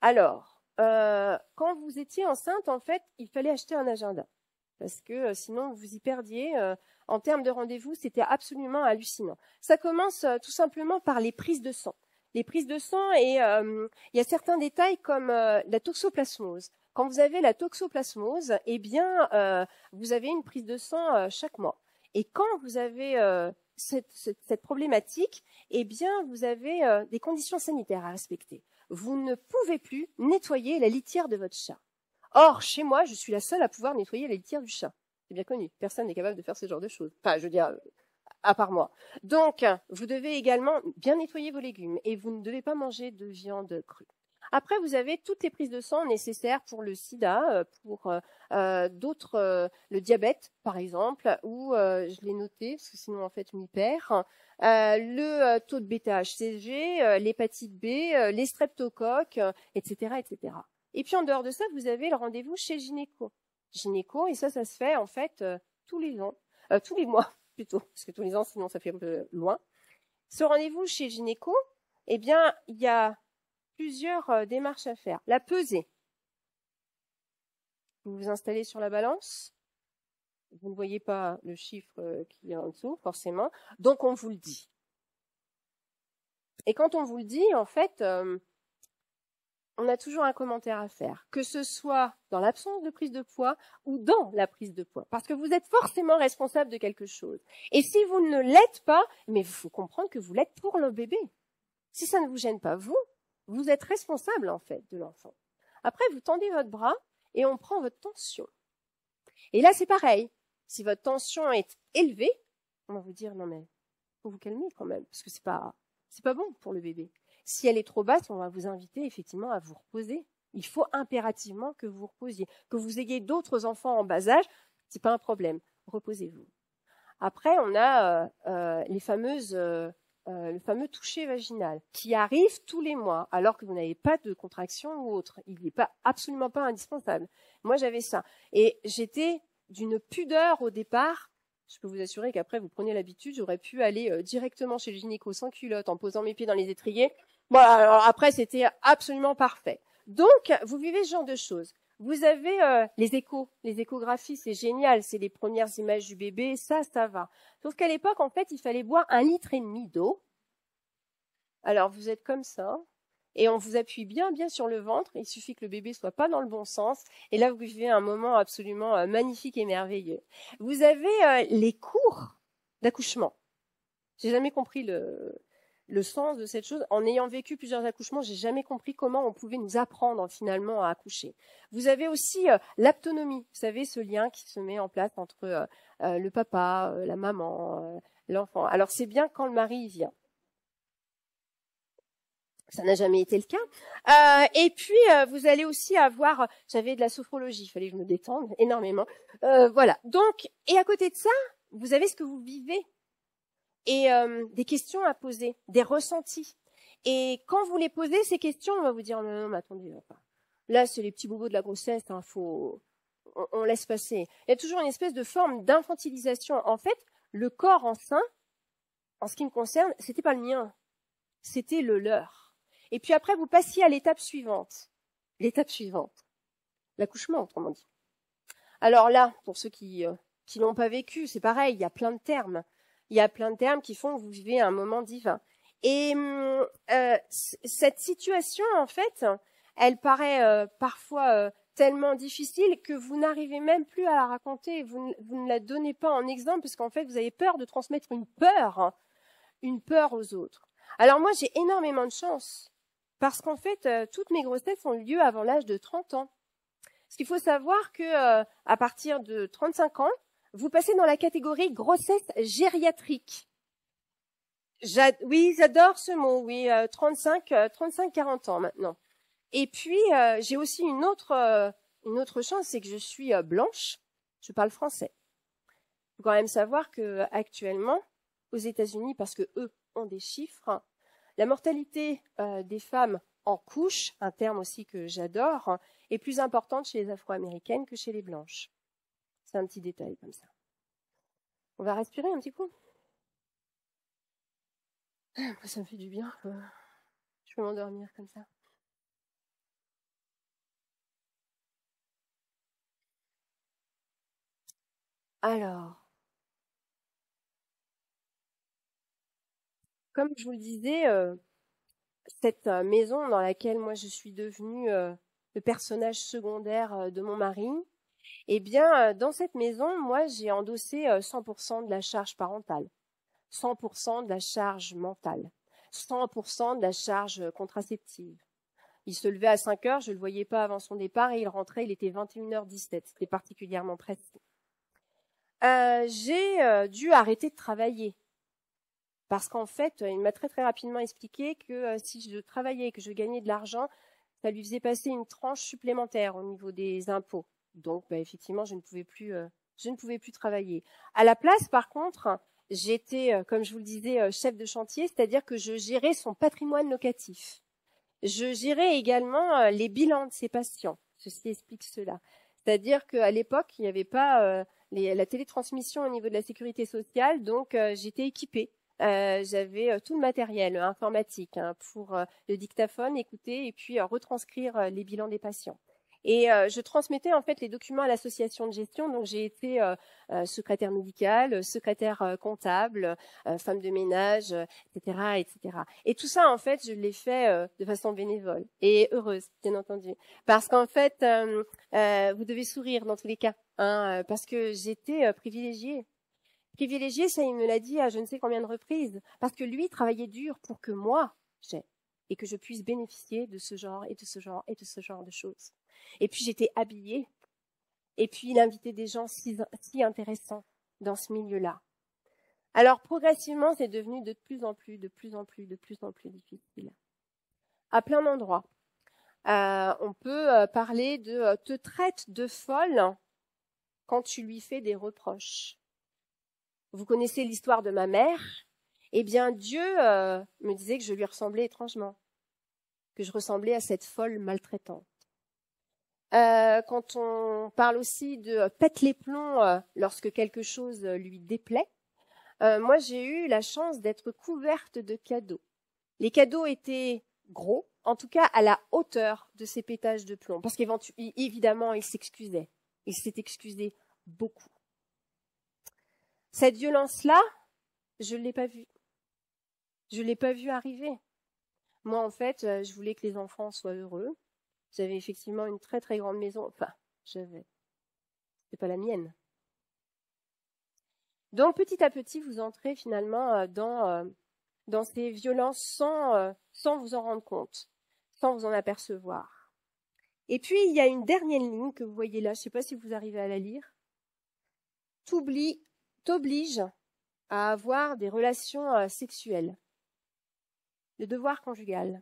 Alors, quand vous étiez enceinte, en fait, il fallait acheter un agenda parce que sinon vous y perdiez. En termes de rendez-vous, c'était absolument hallucinant. Ça commence tout simplement par les prises de sang. Les prises de sang et il y a certains détails comme la toxoplasmose. Quand vous avez la toxoplasmose, eh bien, vous avez une prise de sang chaque mois. Et quand vous avez cette problématique, eh bien, vous avez des conditions sanitaires à respecter. Vous ne pouvez plus nettoyer la litière de votre chat. Or, chez moi, je suis la seule à pouvoir nettoyer la litière du chat. C'est bien connu. Personne n'est capable de faire ce genre de choses. Enfin, je veux dire, à part moi. Donc, vous devez également bien nettoyer vos légumes et vous ne devez pas manger de viande crue. Après, vous avez toutes les prises de sang nécessaires pour le sida, pour d'autres, le diabète, par exemple, ou je l'ai noté, parce que sinon, en fait, je m'y perds, le taux de bêta-HCG, l'hépatite B, les streptocoques, etc., etc. Et puis, en dehors de ça, vous avez le rendez-vous chez gynéco. Gynéco, et ça se fait, en fait, tous les ans, tous les mois, plutôt, parce que tous les ans, sinon, ça fait un peu loin. Ce rendez-vous chez gynéco, eh bien, il y a plusieurs démarches à faire. La pesée. Vous vous installez sur la balance. Vous ne voyez pas le chiffre qui est en dessous, forcément. Donc, on vous le dit. Et quand on vous le dit, en fait, on a toujours un commentaire à faire, que ce soit dans l'absence de prise de poids ou dans la prise de poids, parce que vous êtes forcément responsable de quelque chose. Et si vous ne l'êtes pas, mais il faut comprendre que vous l'êtes pour le bébé. Si ça ne vous gêne pas, vous êtes responsable, en fait, de l'enfant. Après, vous tendez votre bras et on prend votre tension. Et là, c'est pareil. Si votre tension est élevée, on va vous dire, non mais, faut vous calmer quand même, parce que c'est pas bon pour le bébé. Si elle est trop basse, on va vous inviter effectivement à vous reposer. Il faut impérativement que vous reposiez. Que vous ayez d'autres enfants en bas âge, c'est pas un problème. Reposez-vous. Après, on a le fameux toucher vaginal qui arrive tous les mois, alors que vous n'avez pas de contraction ou autre. Il n'est absolument pas indispensable. Moi, j'avais ça. Et j'étais d'une pudeur au départ. Je peux vous assurer qu'après, vous prenez l'habitude, j'aurais pu aller directement chez le gynéco sans culotte, en posant mes pieds dans les étriers. Bon, alors après, c'était absolument parfait. Donc, vous vivez ce genre de choses. Vous avez les échographies, c'est génial, c'est les premières images du bébé, ça va. Sauf qu'à l'époque, en fait, il fallait boire 1,5 litre d'eau. Alors, vous êtes comme ça, et on vous appuie bien sur le ventre. Il suffit que le bébé soit pas dans le bon sens, et là, vous vivez un moment absolument magnifique et merveilleux. Vous avez les cours d'accouchement. J'ai jamais compris le sens de cette chose. En ayant vécu plusieurs accouchements, j'ai jamais compris comment on pouvait nous apprendre finalement à accoucher. Vous avez aussi l'aptonomie, vous savez, ce lien qui se met en place entre le papa, la maman, l'enfant. Alors c'est bien quand le mari vient. Ça n'a jamais été le cas. Et puis, vous allez aussi avoir, j'avais de la sophrologie, il fallait que je me détende énormément. Voilà. Donc, et à côté de ça, vous avez ce que vous vivez. Et des questions à poser, des ressentis. Et quand vous les posez, ces questions, on va vous dire, non, mais attendez, là, c'est les petits bobos de la grossesse, hein, on laisse passer. Il y a toujours une espèce de forme d'infantilisation. En fait, le corps enceint, en ce qui me concerne, c'était pas le mien, c'était le leur. Et puis après, vous passiez à l'étape suivante. L'étape suivante. L'accouchement, autrement dit. Alors là, pour ceux qui l'ont pas vécu, c'est pareil, il y a plein de termes. Il y a plein de termes qui font que vous vivez un moment divin. Et cette situation, en fait, elle paraît parfois tellement difficile que vous n'arrivez même plus à la raconter. Vous ne la donnez pas en exemple parce qu'en fait, vous avez peur de transmettre une peur aux autres. Alors moi, j'ai énormément de chance parce qu'en fait, toutes mes grossesses ont eu lieu avant l'âge de 30 ans. Parce qu'il faut savoir que à partir de 35 ans, vous passez dans la catégorie grossesse gériatrique. Oui, j'adore ce mot, oui, 35-40 ans maintenant. Et puis, j'ai aussi une autre chance, c'est que je suis blanche, je parle français. faut quand même savoir que actuellement, aux États-Unis, parce que eux ont des chiffres, la mortalité des femmes en couche, un terme aussi que j'adore, est plus importante chez les Afro-Américaines que chez les blanches. C'est un petit détail comme ça. On va respirer un petit coup. Ça me fait du bien. Je peux m'endormir comme ça. Alors, comme je vous le disais, cette maison dans laquelle moi je suis devenue le personnage secondaire de mon mari, eh bien, dans cette maison, moi j'ai endossé 100% de la charge parentale, 100% de la charge mentale, 100% de la charge contraceptive. Il se levait à 5 heures, je le voyais pas avant son départ et il rentrait, il était 21h17. C'était particulièrement précis. J'ai dû arrêter de travailler. Parce qu'en fait, il m'a très rapidement expliqué que si je travaillais et que je gagnais de l'argent, ça lui faisait passer une tranche supplémentaire au niveau des impôts. Donc, effectivement, je ne pouvais plus travailler. À la place, par contre, j'étais, comme je vous le disais, chef de chantier, c'est-à-dire que je gérais son patrimoine locatif. Je gérais également les bilans de ses patients. Ceci explique cela. C'est-à-dire qu'à l'époque, il n'y avait pas la télétransmission au niveau de la sécurité sociale, donc j'étais équipée. J'avais tout le matériel informatique pour le dictaphone, écouter et puis retranscrire les bilans des patients. Et je transmettais en fait les documents à l'association de gestion. Donc j'ai été secrétaire médicale, secrétaire comptable, femme de ménage, etc., etc. Et tout ça en fait, je l'ai fait de façon bénévole et heureuse, bien entendu, parce qu'en fait, vous devez sourire dans tous les cas, parce que j'étais privilégiée. Privilégié, ça, il me l'a dit à je ne sais combien de reprises, parce que lui travaillait dur pour que moi, j'aie, et que je puisse bénéficier de ce genre, et de ce genre, et de ce genre de choses. Et puis, j'étais habillée, et puis il invitait des gens si intéressants dans ce milieu-là. Alors, progressivement, c'est devenu de plus en plus difficile. À plein d'endroits. On peut parler de te traite de folle quand tu lui fais des reproches. Vous connaissez l'histoire de ma mère. Eh bien, Dieu me disait que je lui ressemblais étrangement, que je ressemblais à cette folle maltraitante. Quand on parle aussi de pète les plombs lorsque quelque chose lui déplaît, moi j'ai eu la chance d'être couverte de cadeaux. Les cadeaux étaient gros, en tout cas à la hauteur de ces pétages de plomb, parce qu'évidemment il s'excusait. Il s'est excusé beaucoup. Cette violence-là, je ne l'ai pas vue. Je ne l'ai pas vue arriver. Moi, en fait, je voulais que les enfants soient heureux. J'avais effectivement une très grande maison. Enfin, j'avais. C'est pas la mienne. Donc, petit à petit, vous entrez finalement dans ces violences sans vous en rendre compte, sans vous en apercevoir. Et puis, il y a une dernière ligne que vous voyez là. Je ne sais pas si vous arrivez à la lire. T'oblige à avoir des relations sexuelles. Le devoir conjugal.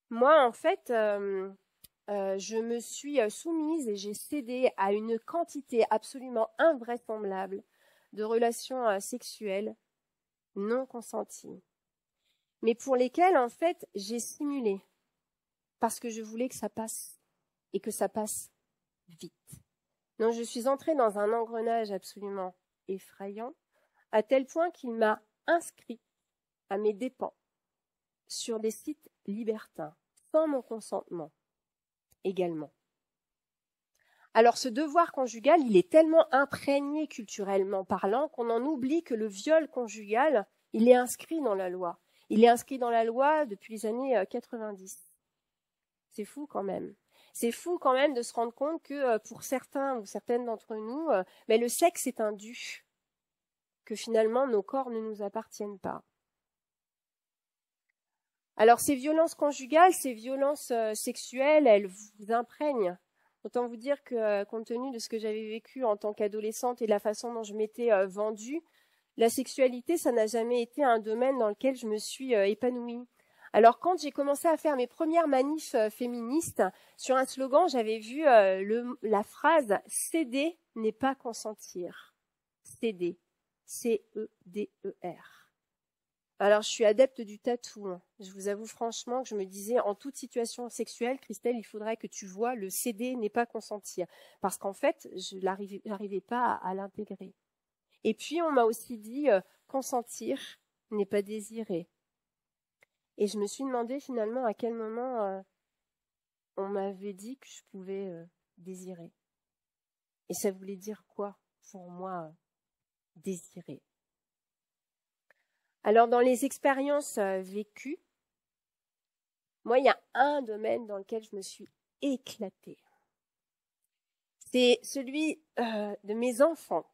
Moi, en fait, je me suis soumise et j'ai cédé à une quantité absolument invraisemblable de relations sexuelles non consenties, mais pour lesquelles, en fait, j'ai simulé parce que je voulais que ça passe et que ça passe vite. Donc, je suis entrée dans un engrenage absolument effrayant, à tel point qu'il m'a inscrit à mes dépens sur des sites libertins, sans mon consentement également. Alors ce devoir conjugal, il est tellement imprégné culturellement parlant qu'on en oublie que le viol conjugal, il est inscrit dans la loi. Il est inscrit dans la loi depuis les années 90. C'est fou quand même. C'est fou quand même de se rendre compte que pour certains ou certaines d'entre nous, mais le sexe est un dû, que finalement nos corps ne nous appartiennent pas. Alors ces violences conjugales, ces violences sexuelles, elles vous imprègnent. Autant vous dire que compte tenu de ce que j'avais vécu en tant qu'adolescente et de la façon dont je m'étais vendue, la sexualité, ça n'a jamais été un domaine dans lequel je me suis épanouie. Alors quand j'ai commencé à faire mes premières manifs féministes, sur un slogan, j'avais vu la phrase « céder n'est pas consentir ». céder. C-E-D-E-R. Alors, je suis adepte du tatou. Je vous avoue franchement que je me disais, en toute situation sexuelle, Christelle, il faudrait que tu vois le céder n'est pas consentir. Parce qu'en fait, je n'arrivais pas à l'intégrer. Et puis, on m'a aussi dit, consentir n'est pas désirer. Et je me suis demandé finalement à quel moment on m'avait dit que je pouvais désirer. Et ça voulait dire quoi pour moi, désirer? Alors, dans les expériences vécues, moi, il y a un domaine dans lequel je me suis éclatée. C'est celui de mes enfants.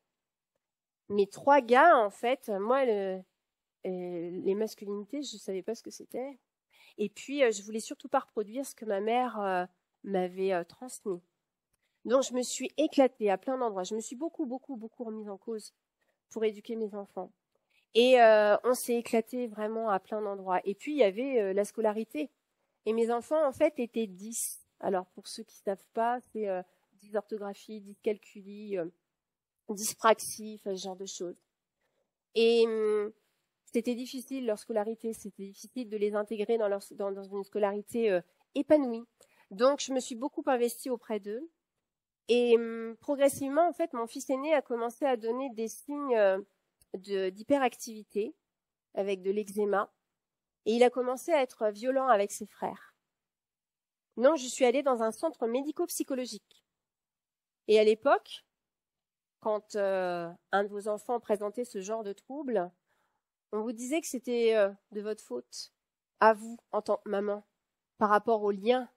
Mes 3 gars, en fait, moi, les masculinités, je ne savais pas ce que c'était. Et puis, je voulais surtout pas reproduire ce que ma mère m'avait transmis. Donc, je me suis éclatée à plein d'endroits. Je me suis beaucoup remise en cause pour éduquer mes enfants. Et on s'est éclaté vraiment à plein d'endroits. Et puis, il y avait la scolarité. Et mes enfants, en fait, étaient 10. Alors, pour ceux qui ne savent pas, c'est 10 orthographies, 10 calculis, dyspraxie, ce genre de choses. Et c'était difficile, leur scolarité. C'était difficile de les intégrer dans une scolarité épanouie. Donc, je me suis beaucoup investie auprès d'eux. Et progressivement, en fait, mon fils aîné a commencé à donner des signes d'hyperactivité avec de l'eczéma. Et il a commencé à être violent avec ses frères. Donc, je suis allée dans un centre médico-psychologique. Et à l'époque, quand un de vos enfants présentait ce genre de trouble, on vous disait que c'était de votre faute, à vous, en tant que maman, par rapport au lien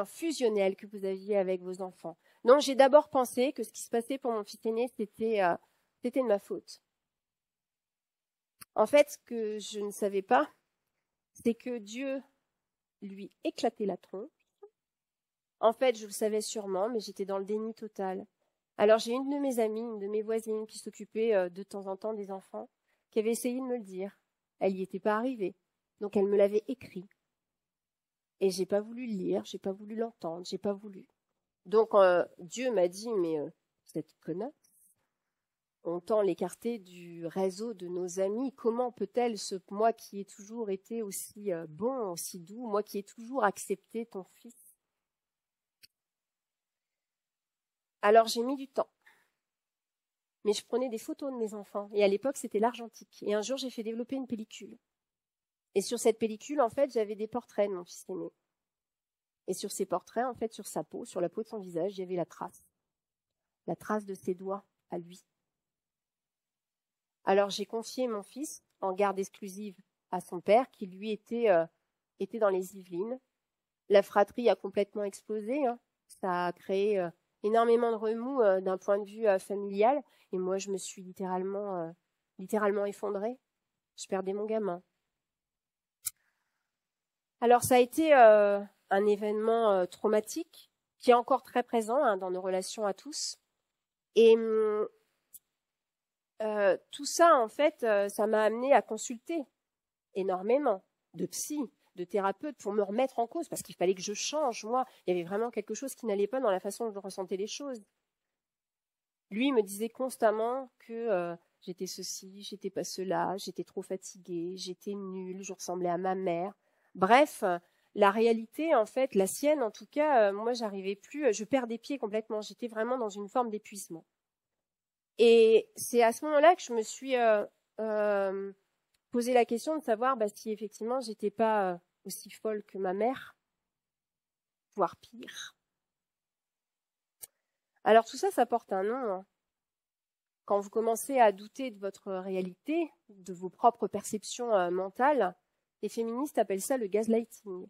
fusionnel que vous aviez avec vos enfants. Donc, j'ai d'abord pensé que ce qui se passait pour mon fils aîné, c'était de ma faute. En fait, ce que je ne savais pas, c'est que Dieu lui éclatait la tronche. En fait, je le savais sûrement, mais j'étais dans le déni total. Alors, j'ai une de mes amies, une de mes voisines qui s'occupait de temps en temps des enfants, qui avait essayé de me le dire. Elle n'y était pas arrivée. Donc, elle me l'avait écrit. Et j'ai pas voulu le lire, j'ai pas voulu l'entendre, j'ai pas voulu. Donc, Dieu m'a dit, mais cette connasse, on tend l'écarter du réseau de nos amis. Comment peut-elle, moi qui ai toujours été aussi bon, aussi doux, moi qui ai toujours accepté ton fils? Alors, j'ai mis du temps. Mais je prenais des photos de mes enfants. Et à l'époque, c'était l'argentique. Et un jour, j'ai fait développer une pellicule. Et sur cette pellicule, en fait, j'avais des portraits de mon fils aîné. Et sur ces portraits, en fait, sur sa peau, sur la peau de son visage, il y avait la trace de ses doigts à lui. Alors, j'ai confié mon fils en garde exclusive à son père, qui lui était dans les Yvelines. La fratrie a complètement explosé. Ça a créé énormément de remous d'un point de vue familial. Et moi, je me suis littéralement effondrée. Je perdais mon gamin. Alors, ça a été un événement traumatique qui est encore très présent dans nos relations à tous. Et tout ça, en fait, ça m'a amené à consulter énormément de psy, de thérapeutes pour me remettre en cause, parce qu'il fallait que je change. Moi, il y avait vraiment quelque chose qui n'allait pas dans la façon dont je ressentais les choses. Lui me disait constamment que j'étais ceci, j'étais pas cela, j'étais trop fatiguée, j'étais nulle, je ressemblais à ma mère. Bref, la réalité, en fait, la sienne, en tout cas, moi, j'arrivais plus, je perdais pied complètement. J'étais vraiment dans une forme d'épuisement. Et c'est à ce moment-là que je me suis posé la question de savoir si effectivement j'étais pas aussi folle que ma mère, voire pire. Alors tout ça, ça porte un nom. Quand vous commencez à douter de votre réalité, de vos propres perceptions mentales, les féministes appellent ça le gaslighting.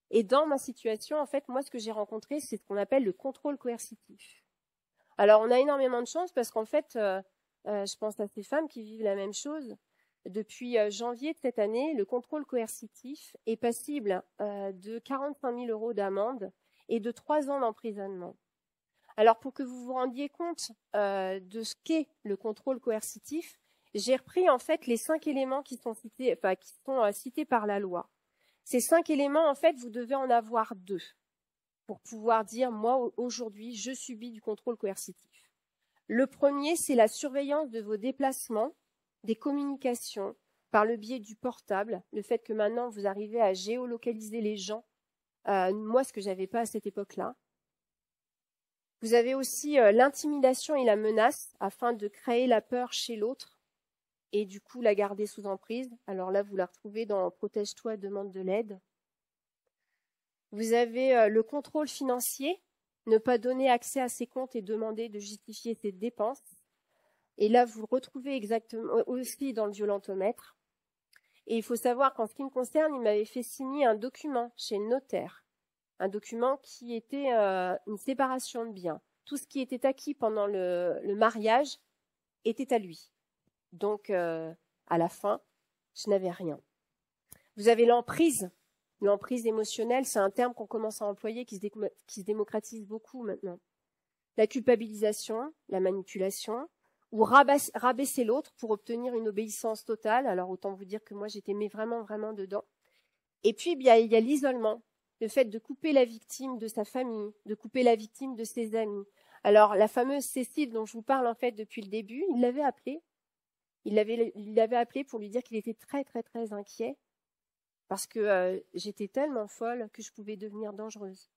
Et dans ma situation, en fait, moi, ce que j'ai rencontré, c'est ce qu'on appelle le contrôle coercitif. Alors, on a énormément de chance parce qu'en fait, je pense à ces femmes qui vivent la même chose. Depuis janvier de cette année, le contrôle coercitif est passible de 45 000 € d'amende et de 3 ans d'emprisonnement. Alors, pour que vous vous rendiez compte de ce qu'est le contrôle coercitif, j'ai repris en fait les 5 éléments qui sont cités par la loi. Ces 5 éléments, en fait, vous devez en avoir 2 pour pouvoir dire, moi, aujourd'hui, je subis du contrôle coercitif. Le premier, c'est la surveillance de vos déplacements, des communications, par le biais du portable, le fait que maintenant vous arrivez à géolocaliser les gens, moi ce que j'avais pas à cette époque-là. Vous avez aussi l'intimidation et la menace afin de créer la peur chez l'autre et du coup la garder sous emprise. Alors là, vous la retrouvez dans Protège-toi, demande de l'aide. Vous avez le contrôle financier, ne pas donner accès à ses comptes et demander de justifier ses dépenses. Et là, vous le retrouvez exactement aussi dans le violentomètre. Et il faut savoir qu'en ce qui me concerne, il m'avait fait signer un document chez le notaire. Un document qui était une séparation de biens. Tout ce qui était acquis pendant le mariage était à lui. Donc, à la fin, je n'avais rien. Vous avez l'emprise. L'emprise émotionnelle, c'est un terme qu'on commence à employer, qui se démocratise beaucoup maintenant. La culpabilisation, la manipulation, ou rabaisser l'autre pour obtenir une obéissance totale. Alors, autant vous dire que moi, j'étais vraiment, vraiment dedans. Et puis, il y a l'isolement. Le fait de couper la victime de sa famille, de couper la victime de ses amis. Alors, la fameuse Cécile dont je vous parle en fait depuis le début, il l'avait appelée. Il l'avait appelée pour lui dire qu'il était très, très, très inquiet parce que j'étais tellement folle que je pouvais devenir dangereuse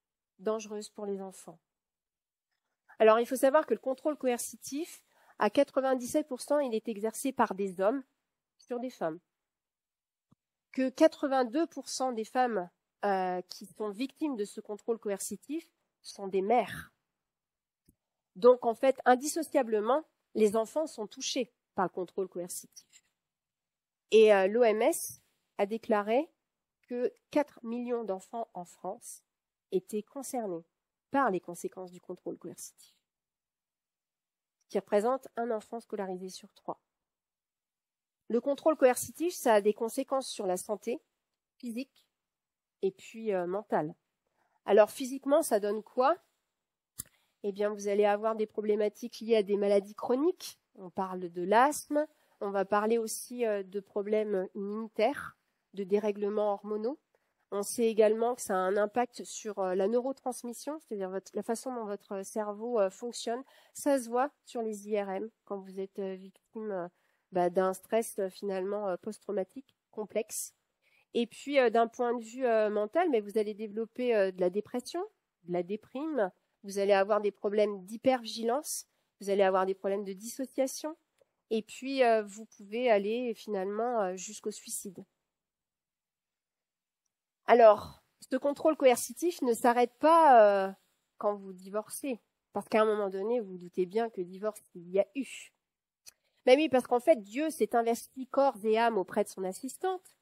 pour les enfants. Alors, il faut savoir que le contrôle coercitif, à 97%, il est exercé par des hommes sur des femmes. Que 82% des femmes qui sont victimes de ce contrôle coercitif sont des mères. Donc, en fait, indissociablement, les enfants sont touchés par le contrôle coercitif. Et l'OMS a déclaré que 4 millions d'enfants en France étaient concernés par les conséquences du contrôle coercitif, ce qui représente un enfant scolarisé sur 3. Le contrôle coercitif, ça a des conséquences sur la santé physique et puis mentale. Alors physiquement, ça donne quoi? Eh bien, vous allez avoir des problématiques liées à des maladies chroniques. On parle de l'asthme, on va parler aussi de problèmes immunitaires, de dérèglements hormonaux. On sait également que ça a un impact sur la neurotransmission, c'est-à-dire la façon dont votre cerveau fonctionne. Ça se voit sur les IRM quand vous êtes victime d'un stress finalement post-traumatique complexe. Et puis, d'un point de vue mental, mais vous allez développer de la dépression, de la déprime, vous allez avoir des problèmes d'hypervigilance, vous allez avoir des problèmes de dissociation, et puis vous pouvez aller finalement jusqu'au suicide. Alors, ce contrôle coercitif ne s'arrête pas quand vous divorcez, parce qu'à un moment donné, vous vous doutez bien que divorce, il y a eu. Mais oui, parce qu'en fait, Dieu s'est investi corps et âme auprès de son assistante.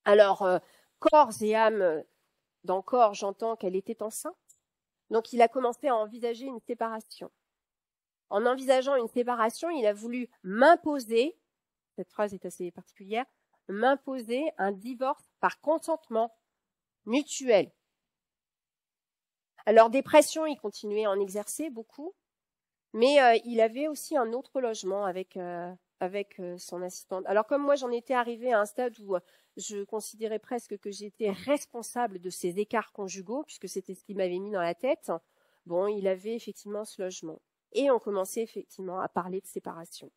Alors, corps et âme, dans corps, j'entends qu'elle était enceinte. Donc, il a commencé à envisager une séparation. En envisageant une séparation, il a voulu m'imposer, cette phrase est assez particulière, m'imposer un divorce par consentement mutuel. Alors, des pressions, il continuait à en exercer beaucoup, mais il avait aussi un autre logement avec son assistante. Alors, comme moi, j'en étais arrivée à un stade où je considérais presque que j'étais responsable de ces écarts conjugaux, puisque c'était ce qu'il m'avait mis dans la tête. Bon, il avait effectivement ce logement. Et on commençait effectivement à parler de séparation.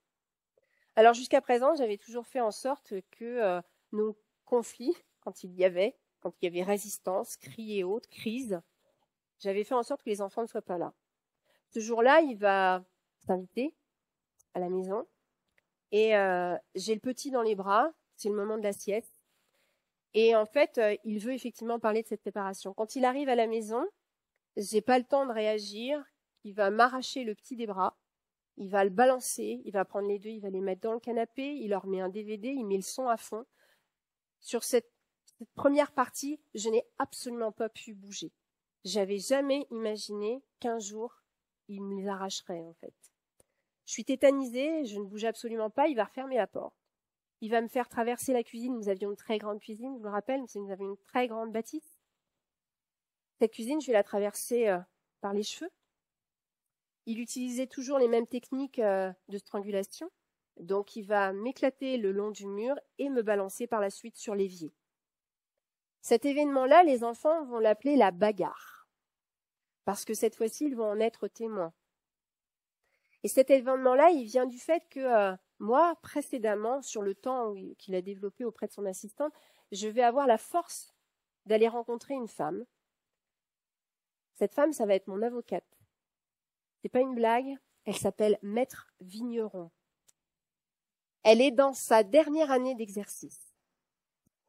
Alors, jusqu'à présent, j'avais toujours fait en sorte que nos conflits, quand il y avait résistance, cris et autres, crise, j'avais fait en sorte que les enfants ne soient pas là. Ce jour-là, il va s'inviter à la maison et j'ai le petit dans les bras, c'est le moment de la sieste. Et en fait, il veut effectivement parler de cette séparation. Quand il arrive à la maison, j'ai pas le temps de réagir. Il va m'arracher le petit des bras. Il va le balancer. Il va prendre les deux. Il va les mettre dans le canapé. Il leur met un DVD. Il met le son à fond. Sur cette première partie, je n'ai absolument pas pu bouger. J'avais jamais imaginé qu'un jour, il me les arracherait, en fait. Je suis tétanisée. Je ne bouge absolument pas. Il va refermer la porte. Il va me faire traverser la cuisine. Nous avions une très grande cuisine, je vous le rappelle, nous avions une très grande bâtisse. Cette cuisine, je vais la traverser par les cheveux. Il utilisait toujours les mêmes techniques de strangulation. Donc, il va m'éclater le long du mur et me balancer par la suite sur l'évier. Cet événement-là, les enfants vont l'appeler la bagarre. Parce que cette fois-ci, ils vont en être témoins. Et cet événement-là, il vient du fait que moi, précédemment, sur le temps qu'il a développé auprès de son assistante, je vais avoir la force d'aller rencontrer une femme. Cette femme, ça va être mon avocate. C'est pas une blague, elle s'appelle Maître Vigneron. Elle est dans sa dernière année d'exercice.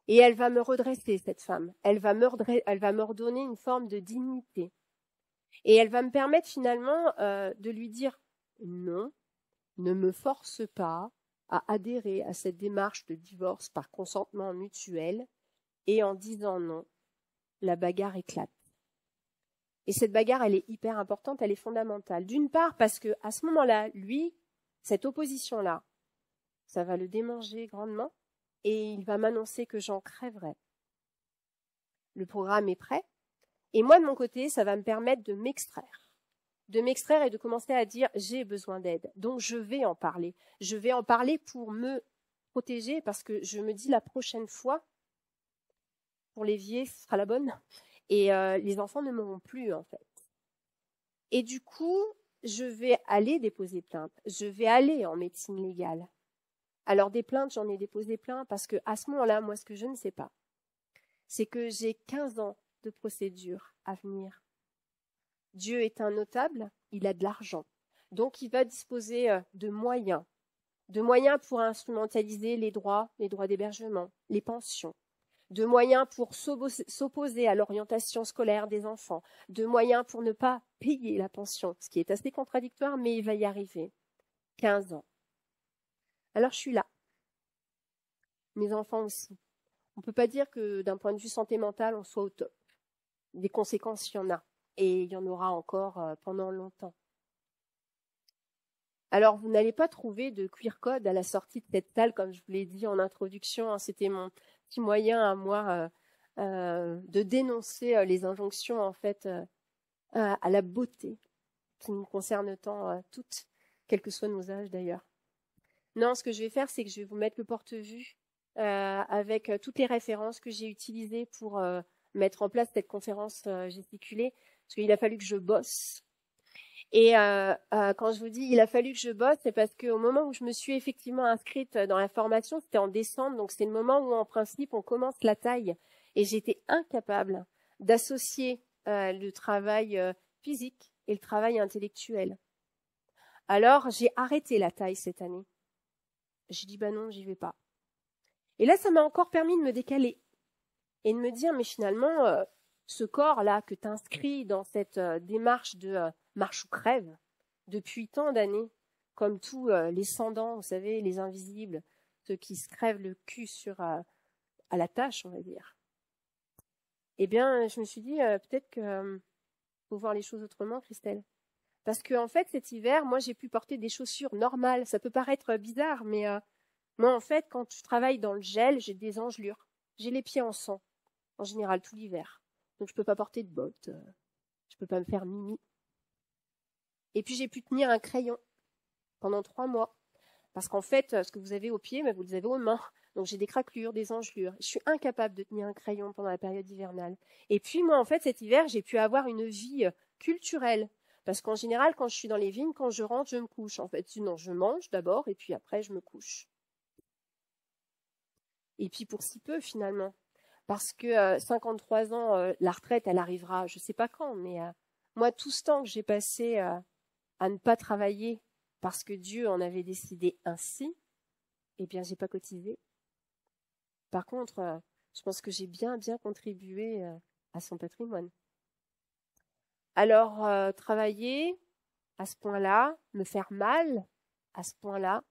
Et elle va me redresser, cette femme. Elle va me redonner une forme de dignité. Et elle va me permettre finalement de lui dire non, ne me force pas à adhérer à cette démarche de divorce par consentement mutuel. Et en disant non, la bagarre éclate. Et cette bagarre, elle est hyper importante, elle est fondamentale. D'une part, parce que à ce moment-là, lui, cette opposition-là, ça va le démanger grandement et il va m'annoncer que j'en crèverai. Le programme est prêt. Et moi, de mon côté, ça va me permettre de m'extraire et de commencer à dire j'ai besoin d'aide. Donc, je vais en parler. Je vais en parler pour me protéger parce que je me dis la prochaine fois, pour l'évier, ce sera la bonne. Et les enfants ne m'auront plus, en fait. Et du coup, je vais aller déposer plainte. Je vais aller en médecine légale. Alors, des plaintes, j'en ai déposé plein parce que à ce moment-là, moi, ce que je ne sais pas, c'est que j'ai 15 ans de procédure à venir. Dieu est un notable, il a de l'argent. Donc, il va disposer de moyens pour instrumentaliser les droits d'hébergement, les pensions, de moyens pour s'opposer à l'orientation scolaire des enfants, de moyens pour ne pas payer la pension, ce qui est assez contradictoire, mais il va y arriver. 15 ans. Alors, je suis là. Mes enfants aussi. On ne peut pas dire que d'un point de vue santé mentale, on soit au top. Des conséquences, il y en a. Et il y en aura encore pendant longtemps. Alors, vous n'allez pas trouver de QR code à la sortie de cette salle, comme je vous l'ai dit en introduction. Hein, c'était mon petit moyen à moi de dénoncer les injonctions en fait à la beauté qui nous concerne tant toutes, quels que soient nos âges d'ailleurs. Non, ce que je vais faire, c'est que je vais vous mettre le porte-vue avec toutes les références que j'ai utilisées pour mettre en place cette conférence gesticulée, parce qu'il a fallu que je bosse. Et quand je vous dis il a fallu que je bosse, c'est parce qu'au moment où je me suis effectivement inscrite dans la formation, c'était en décembre, donc c'est le moment où en principe on commence la taille. Et j'étais incapable d'associer le travail physique et le travail intellectuel. Alors j'ai arrêté la taille cette année. J'ai dit bah non, j'y vais pas. Et là, ça m'a encore permis de me décaler et de me dire mais finalement, ce corps-là que tu inscris dans cette démarche de marche ou crève depuis tant d'années, comme tous les sans-dents, vous savez, les invisibles, ceux qui se crèvent le cul à la tâche, on va dire. Eh bien, je me suis dit peut-être que faut voir les choses autrement, Christelle. Parce que en fait, cet hiver, moi, j'ai pu porter des chaussures normales. Ça peut paraître bizarre, mais moi, en fait, quand je travaille dans le gel, j'ai des engelures. J'ai les pieds en sang, en général, tout l'hiver. Donc, je peux pas porter de bottes. Je peux pas me faire mimi. Et puis, j'ai pu tenir un crayon pendant 3 mois. Parce qu'en fait, ce que vous avez aux pieds, vous les avez aux mains. Donc, j'ai des craquelures, des engelures. Je suis incapable de tenir un crayon pendant la période hivernale. Et puis, moi, en fait, cet hiver, j'ai pu avoir une vie culturelle. Parce qu'en général, quand je suis dans les vignes, quand je rentre, je me couche. En fait, sinon, je mange d'abord et puis après, je me couche. Et puis, pour si peu, finalement. Parce que 53 ans, la retraite, elle arrivera, je ne sais pas quand, mais moi, tout ce temps que j'ai passé à ne pas travailler parce que Dieu en avait décidé ainsi, eh bien, j'ai pas cotisé. Par contre, je pense que j'ai bien contribué à son patrimoine. Alors, travailler à ce point-là, me faire mal à ce point-là,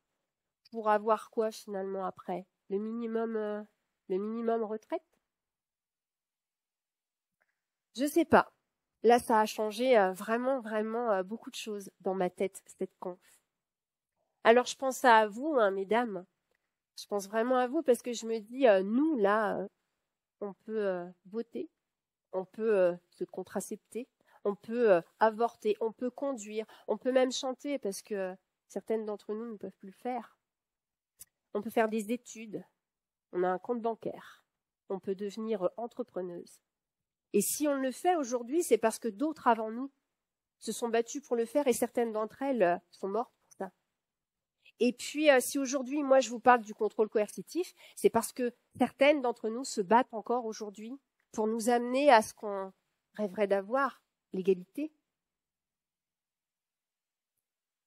pour avoir quoi finalement après? Le minimum retraite? Je sais pas. Là, ça a changé vraiment beaucoup de choses dans ma tête, cette conf. Alors, je pense à vous, hein, mesdames. Je pense vraiment à vous parce que je me dis, nous, là, on peut voter, on peut se contracepter, on peut avorter, on peut conduire, on peut même chanter parce que certaines d'entre nous ne peuvent plus le faire. On peut faire des études, on a un compte bancaire, on peut devenir entrepreneuse. Et si on le fait aujourd'hui, c'est parce que d'autres avant nous se sont battus pour le faire et certaines d'entre elles sont mortes Et puis, si aujourd'hui, moi, je vous parle du contrôle coercitif, c'est parce que certaines d'entre nous se battent encore aujourd'hui pour nous amener à ce qu'on rêverait d'avoir, l'égalité.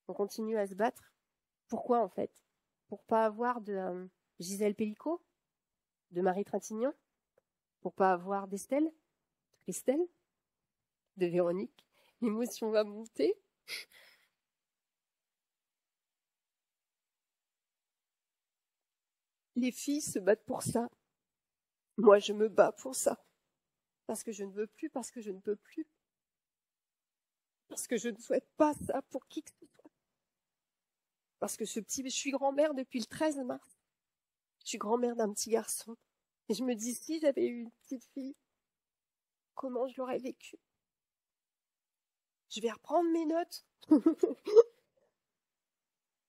On continue à se battre. Pourquoi, en fait? Pour pas avoir de Gisèle Pellicot, de Marie Trintignant, pour pas avoir d'Estelle, de Christelle, de Véronique. L'émotion va monter. Les filles se battent pour ça. Moi, je me bats pour ça. Parce que je ne veux plus, parce que je ne peux plus. Parce que je ne souhaite pas ça pour qui que ce soit. Parce que je suis grand-mère depuis le 13 mars. Je suis grand-mère d'un petit garçon. Et je me dis, si j'avais eu une petite fille, comment je l'aurais vécu? Je vais reprendre mes notes.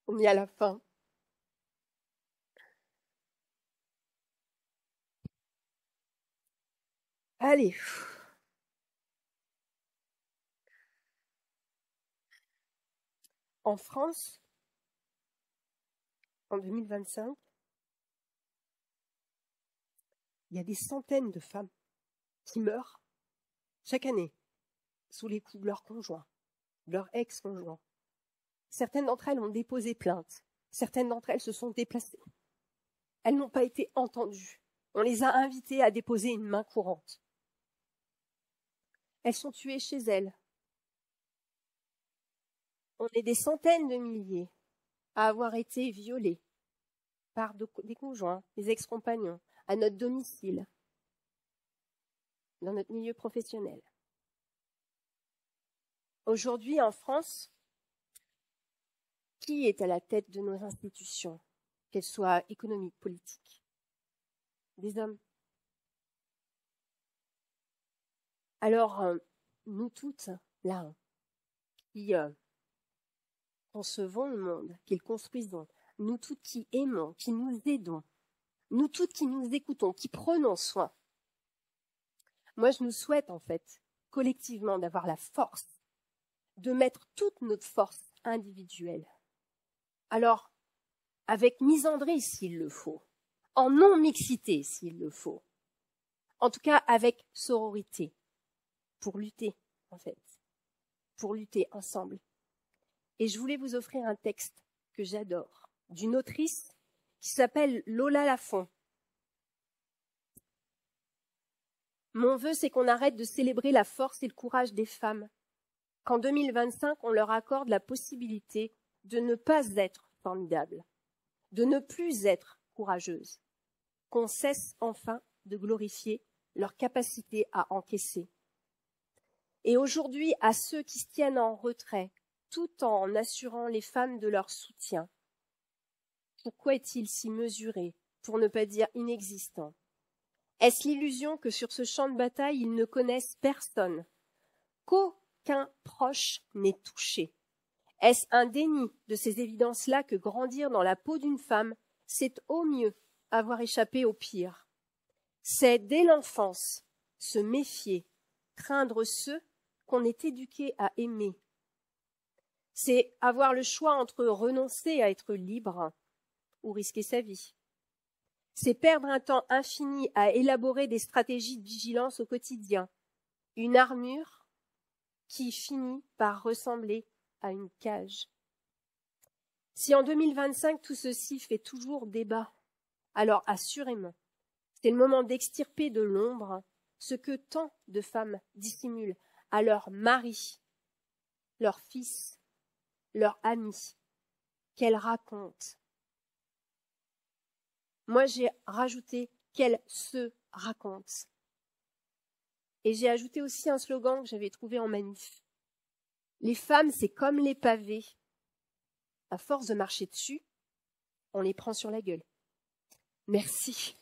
On est à la fin. Allez. En France, en 2025, il y a des centaines de femmes qui meurent chaque année sous les coups de leur conjoint, de leur ex-conjoint. Certaines d'entre elles ont déposé plainte. Certaines d'entre elles se sont déplacées. Elles n'ont pas été entendues. On les a invitées à déposer une main courante. Elles sont tuées chez elles. On est des centaines de milliers à avoir été violées par des conjoints, des ex-compagnons, à notre domicile, dans notre milieu professionnel. Aujourd'hui, en France, qui est à la tête de nos institutions, qu'elles soient économiques, politiques? Des hommes. Alors, nous toutes, là, qui concevons le monde, qui le construisons, nous toutes qui aimons, qui nous aidons, nous toutes qui nous écoutons, qui prenons soin. Moi, je nous souhaite, en fait, collectivement, d'avoir la force de mettre toute notre force individuelle. Alors, avec misandrie s'il le faut, en non-mixité s'il le faut, en tout cas avec sororité, pour lutter, en fait, pour lutter ensemble. Et je voulais vous offrir un texte que j'adore, d'une autrice qui s'appelle Lola Lafont. Mon vœu, c'est qu'on arrête de célébrer la force et le courage des femmes, qu'en 2025, on leur accorde la possibilité de ne pas être formidables, de ne plus être courageuses, qu'on cesse enfin de glorifier leur capacité à encaisser. Et aujourd'hui, à ceux qui se tiennent en retrait, tout en assurant les femmes de leur soutien, pourquoi est-il si mesuré, pour ne pas dire inexistant? Est-ce l'illusion que sur ce champ de bataille, ils ne connaissent personne, qu'aucun proche n'est touché? Est-ce un déni de ces évidences-là que grandir dans la peau d'une femme, c'est au mieux avoir échappé au pire? C'est dès l'enfance se méfier, craindre ceux qu'on est éduqué à aimer. C'est avoir le choix entre renoncer à être libre ou risquer sa vie. C'est perdre un temps infini à élaborer des stratégies de vigilance au quotidien, une armure qui finit par ressembler à une cage. Si en 2025 tout ceci fait toujours débat, alors assurément, c'est le moment d'extirper de l'ombre ce que tant de femmes dissimulent à leurs maris, leurs fils, leurs amis, qu'elles racontent. Moi, j'ai rajouté qu'elles se racontent. Et j'ai ajouté aussi un slogan que j'avais trouvé en manif. Les femmes, c'est comme les pavés. À force de marcher dessus, on les prend sur la gueule. Merci.